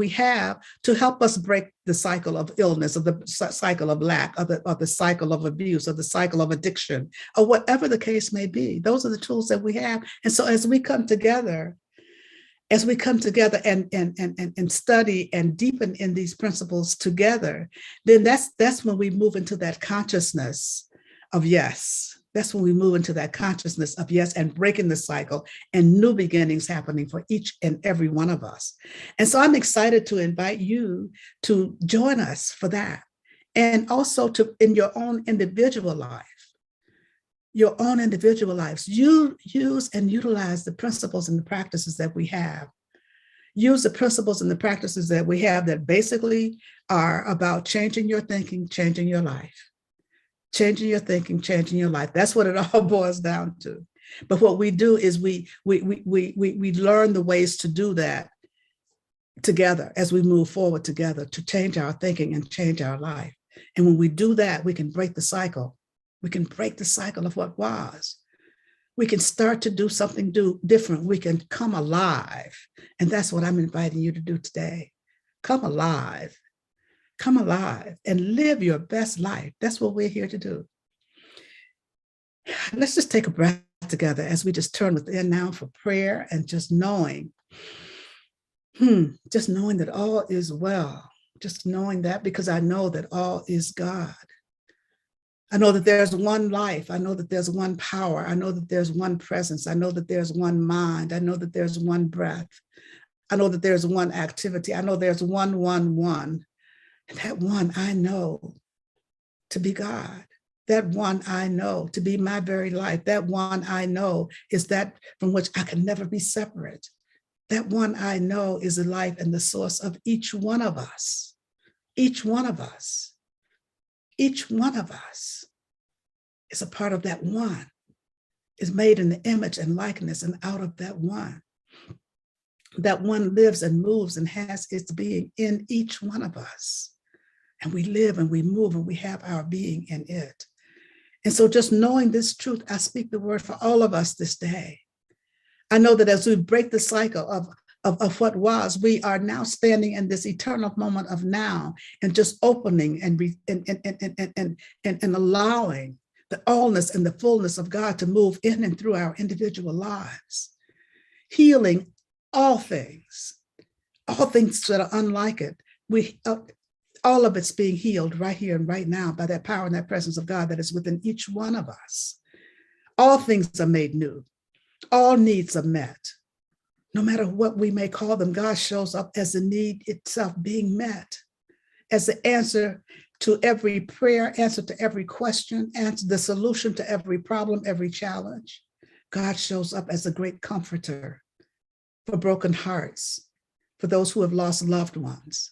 have to help us break the cycle of illness, or the cycle of lack, or the cycle of abuse, or the cycle of addiction, or whatever the case may be. Those are the tools that we have. And so as we come together and study and deepen in these principles together, then that's when we move into that consciousness of yes. That's when we move into that consciousness of yes, and breaking the cycle and new beginnings happening for each and every one of us. And so I'm excited to invite you to join us for that. And also to, in your own individual life, you use and utilize the principles and the practices that we have. Use the principles and the practices that we have that basically are about changing your thinking, changing your life. Changing your thinking, changing your life. That's what it all boils down to. But what we do is we learn the ways to do that together as we move forward together to change our thinking and change our life. And when we do that, we can break the cycle. We can break the cycle of what was. We can start to do something different. We can come alive. And that's what I'm inviting you to do today. Come alive. Come alive and live your best life. That's what we're here to do. Let's just take a breath together as we just turn within now for prayer, and just knowing that all is well. Just knowing that, because I know that all is God. I know that there's one life. I know that there's one power. I know that there's one presence. I know that there's one mind. I know that there's one breath. I know that there's one activity. I know there's one. And that one I know to be God. That one I know to be my very life. That one I know is that from which I can never be separate. That one I know is the life and the source of each one of us. Each one of us. Each one of us is a part of that one, is made in the image and likeness and out of that one. That one lives and moves and has its being in each one of us. And we live and we move and we have our being in it. And so just knowing this truth, I speak the word for all of us this day. I know that as we break the cycle of what was, we are now standing in this eternal moment of now, and just opening and allowing the allness and the fullness of God to move in and through our individual lives, healing all things that are unlike it. All of it's being healed right here and right now by that power and that presence of God that is within each one of us. All things are made new. All needs are met. No matter what we may call them, God shows up as the need itself being met, as the answer to every prayer, answer to every question, answer the solution to every problem, every challenge. God shows up as a great comforter for broken hearts, for those who have lost loved ones.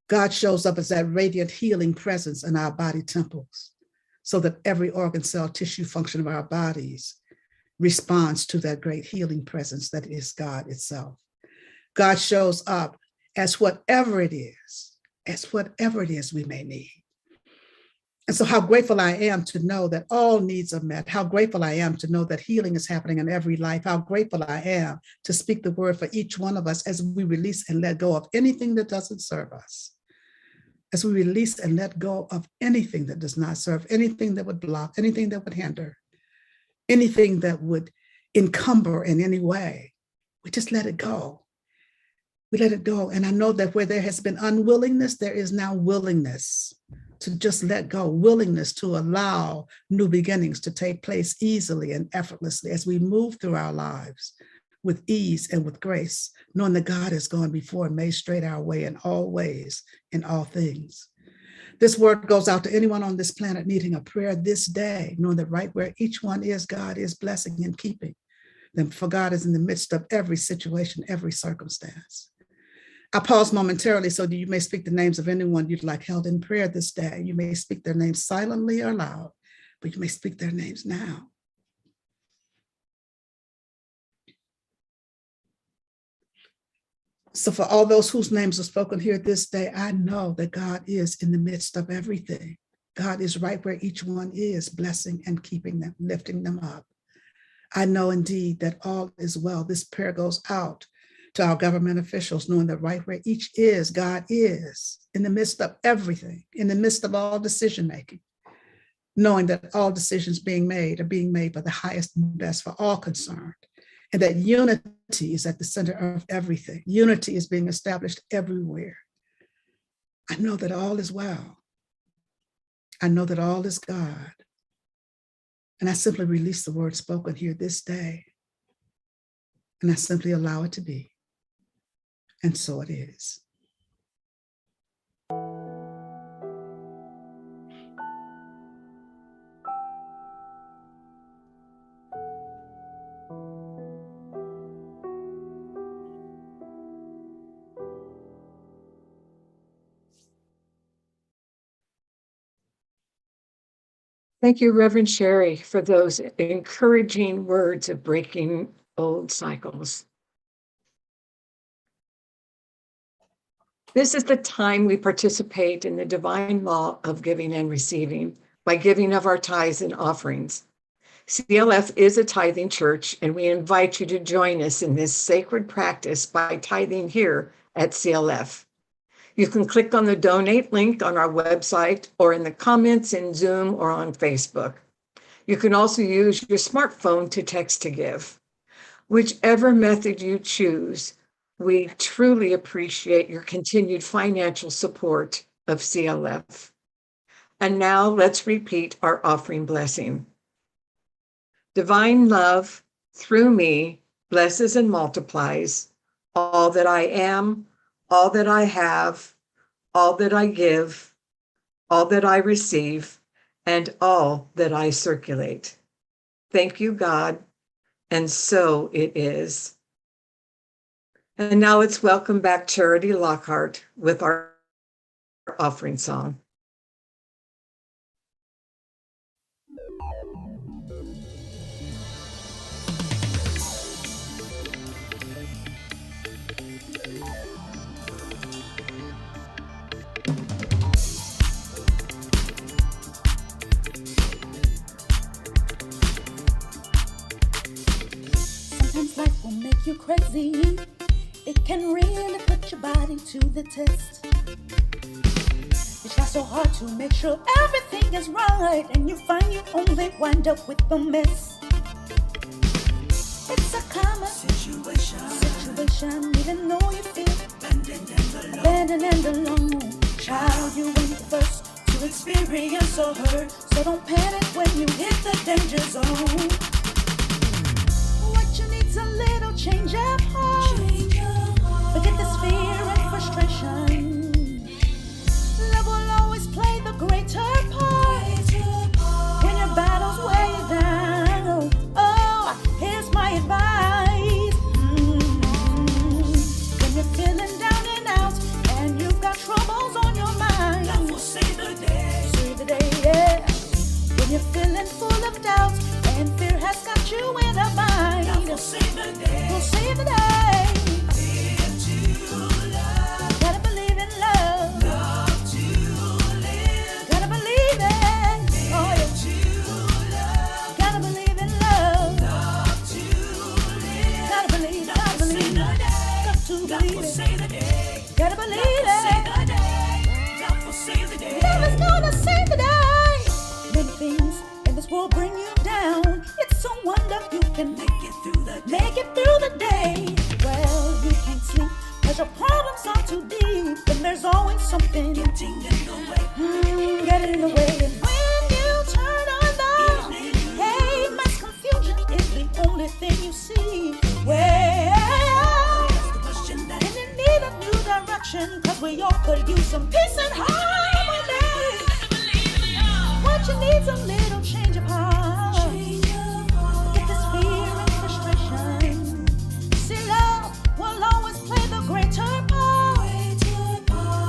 God shows up as that radiant healing presence in our body temples, so that every organ, cell, tissue function of our bodies responds to that great healing presence that is God itself. God shows up as whatever it is we may need. And so how grateful I am to know that all needs are met. How grateful I am to know that healing is happening in every life. How grateful I am to speak the word for each one of us as we release and let go of anything that doesn't serve us. As we release and let go of anything that does not serve, anything that would block, anything that would hinder, anything that would encumber in any way, we just let it go. We let it go. And I know that where there has been unwillingness, there is now willingness to just let go, willingness to allow new beginnings to take place easily and effortlessly as we move through our lives with ease and with grace, knowing that God has gone before and made straight our way in all ways, in all things. This word goes out to anyone on this planet needing a prayer this day, knowing that right where each one is, God is blessing and keeping them, for God is in the midst of every situation, every circumstance. I pause momentarily so that you may speak the names of anyone you'd like held in prayer this day. You may speak their names silently or loud, but you may speak their names now. So for all those whose names are spoken here this day, I know that God is in the midst of everything. God is right where each one is, blessing and keeping them, lifting them up. I know indeed that all is well. This prayer goes out to our government officials, knowing that right where each is, God is in the midst of everything, in the midst of all decision-making, knowing that all decisions being made are being made by the highest and best for all concerned, and that unity is at the center of everything. Unity is being established everywhere. I know that all is well. I know that all is God. And I simply release the word spoken here this day. And I simply allow it to be. And so it is. Thank you, Reverend Sherry, for those encouraging words of breaking old cycles. This is the time we participate in the divine law of giving and receiving by giving of our tithes and offerings. CLF is a tithing church, and we invite you to join us in this sacred practice by tithing here at CLF. You can click on the donate link on our website or in the comments in Zoom or on Facebook. You can also use your smartphone to text to give. Whichever method you choose, we truly appreciate your continued financial support of CLF. And now let's repeat our offering blessing. Divine love, through me, blesses and multiplies all that I am, all that I have, all that I give, all that I receive, and all that I circulate. Thank you, God, and so it is. And now let's welcome back Charity Lockhart with our offering song. Sometimes life will make you crazy. It can really put your body body to the test. You try so hard to make sure everything is right, and you find you only wind up with a mess. It's a common situation, even though you feel abandoned and alone. Child, you ain't the first to experience or hurt, so don't panic when you hit the danger zone. What you need's a little change of heart. Forget this fear and frustration. Love will always play the greater part when your battles weigh you down. Oh, here's my advice. When you're feeling down and out and you've got troubles on your mind, love will save the day. Save the day, yeah. When you're feeling full of doubt and fear has got you in a bind, love will save the day. Will save the day. Gotta believe in love. Love to live. Gotta believe it. Oh, yeah. Gotta believe in love. Love to live. Gotta believe. Got to believe it. Gotta believe it. Love will save the day. Love is gonna save the day. Many things in this world bring you down. It's a wonder you can make it through the day. Well, you can't sleep 'cause your problems are too deep, and there's always something getting in the way. Getting in the way. And when you turn on the hey, mass confusion is the only thing you see. Well, and you need a new direction, 'cause we all could use some peace and harmony. What you need's a little change of heart. Get this fear and frustration. See, love will always play the greater part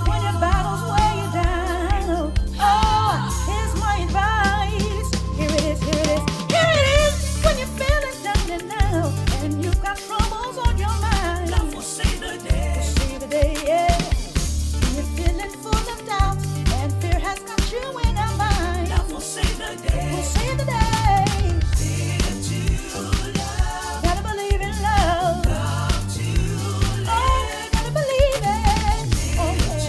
when your battles weigh you down. Oh, here's my advice. Here it is, here it is, here it is. When you're feeling down and out and you've got troubles on your mind, love will save the day. Will save the day, yeah. When you're feeling full of doubt and fear has got you in a mind, love will save the day. Will save the day. Gotta believe in love. Love to live. Oh, gotta believe it. Oh, yeah.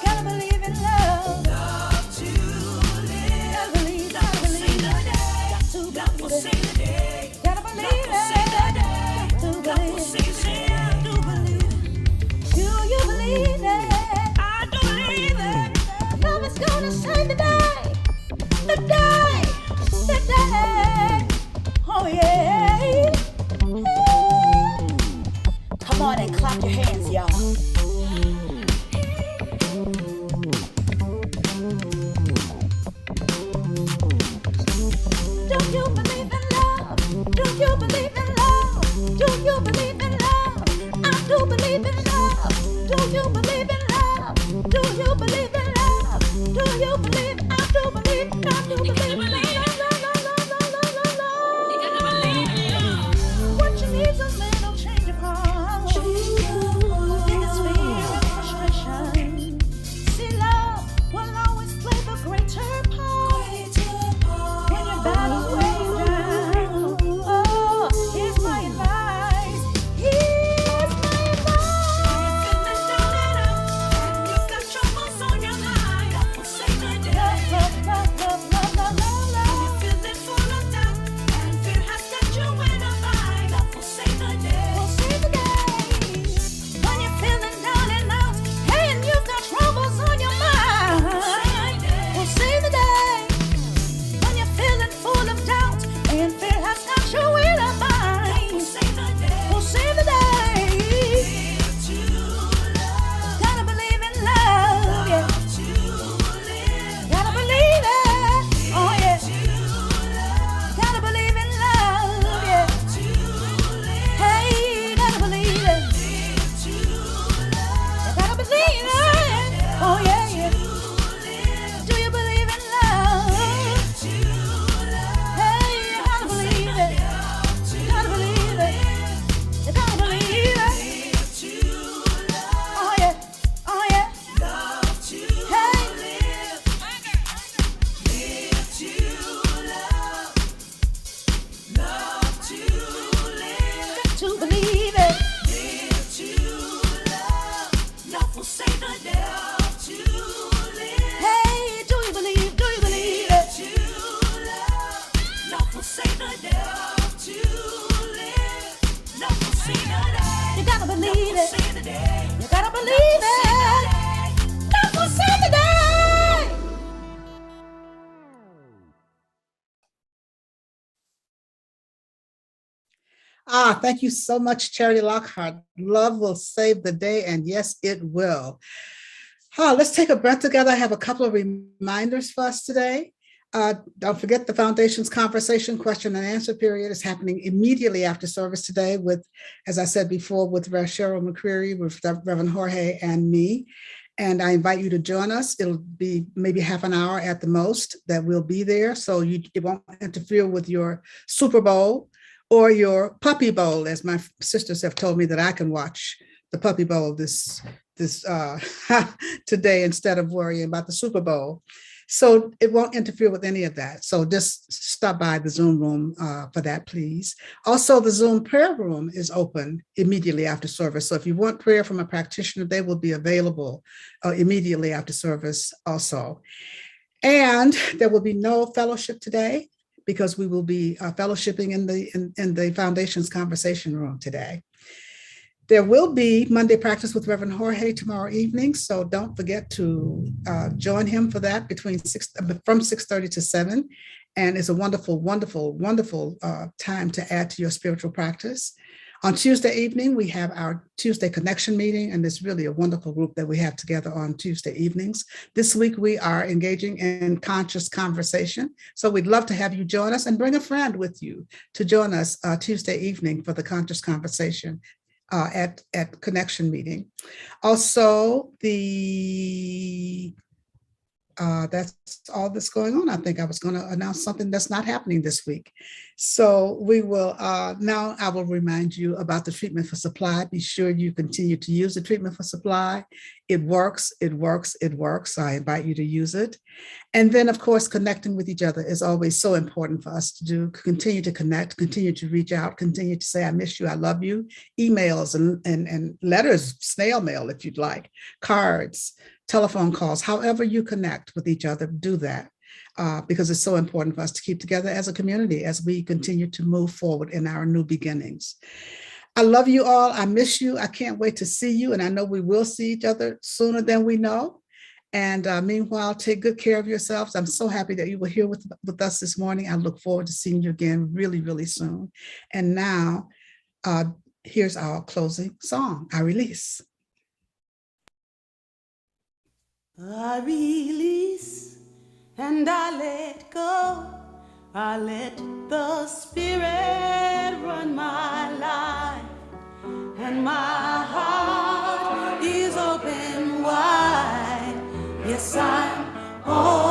Gotta believe in love. Love to live. Gotta believe, gotta believe. Got to believe. Love will save the day. Gotta believe it. Got to believe. I do believe. Do you believe it? I do believe it. Love is gonna save the day. The day. The day. Oh, yeah. Come on and clap your hands, y'all. Do you believe in love? Do you believe in love? Do you believe in love? I do believe in love. Do you believe in love? Do you believe in love? Do you believe? I do believe. I do believe in love. What you need's a little change of heart. Get this fear and frustration. See, love will always play the greater part when your battles weigh you down. Oh, here's my advice. Here's my advice. Thank you so much, Charity Lockhart. Love will save the day, and yes, it will. Let's take a breath together. I have a couple of reminders for us today. Don't forget the Foundation's Conversation Question and Answer period is happening immediately after service today with, as I said before, with Rev. Cheryl McCreary, with Reverend Jorge and me. And I invite you to join us. It'll be maybe half an hour at the most that we'll be there. So it won't interfere with your Super Bowl or your Puppy Bowl, as my sisters have told me that I can watch the Puppy Bowl this today instead of worrying about the Super Bowl. So it won't interfere with any of that. So just stop by the Zoom room for that, please. Also, the Zoom prayer room is open immediately after service. So if you want prayer from a practitioner, they will be available immediately after service also. And there will be no fellowship today because we will be fellowshipping in the Foundation's Conversation Room today. There will be Monday practice with Reverend Jorge tomorrow evening, so don't forget to join him for that from 6:30 to 7. And it's a wonderful, wonderful, wonderful time to add to your spiritual practice. On Tuesday evening, we have our Tuesday connection meeting, and it's really a wonderful group that we have together on Tuesday evenings. This week, we are engaging in conscious conversation. So we'd love to have you join us and bring a friend with you to join us Tuesday evening for the conscious conversation at connection meeting. Also, that's all that's going on. I think I was going to announce something that's not happening this week. So we will, now I will remind you about the treatment for supply. Be sure you continue to use the treatment for supply. It works, it works, it works. I invite you to use it. And then, of course, connecting with each other is always so important for us to do. Continue to connect, continue to reach out, continue to say, I miss you, I love you. Emails and letters, snail mail if you'd like, cards, telephone calls, however you connect with each other, do that because it's so important for us to keep together as a community as we continue to move forward in our new beginnings. I love you all. I miss you. I can't wait to see you. And I know we will see each other sooner than we know. And meanwhile, take good care of yourselves. I'm so happy that you were here with us this morning. I look forward to seeing you again really, really soon. And now, here's our closing song, I Release. I release and I let go. I let the Spirit run my life, and my heart is open wide. Yes, I'm all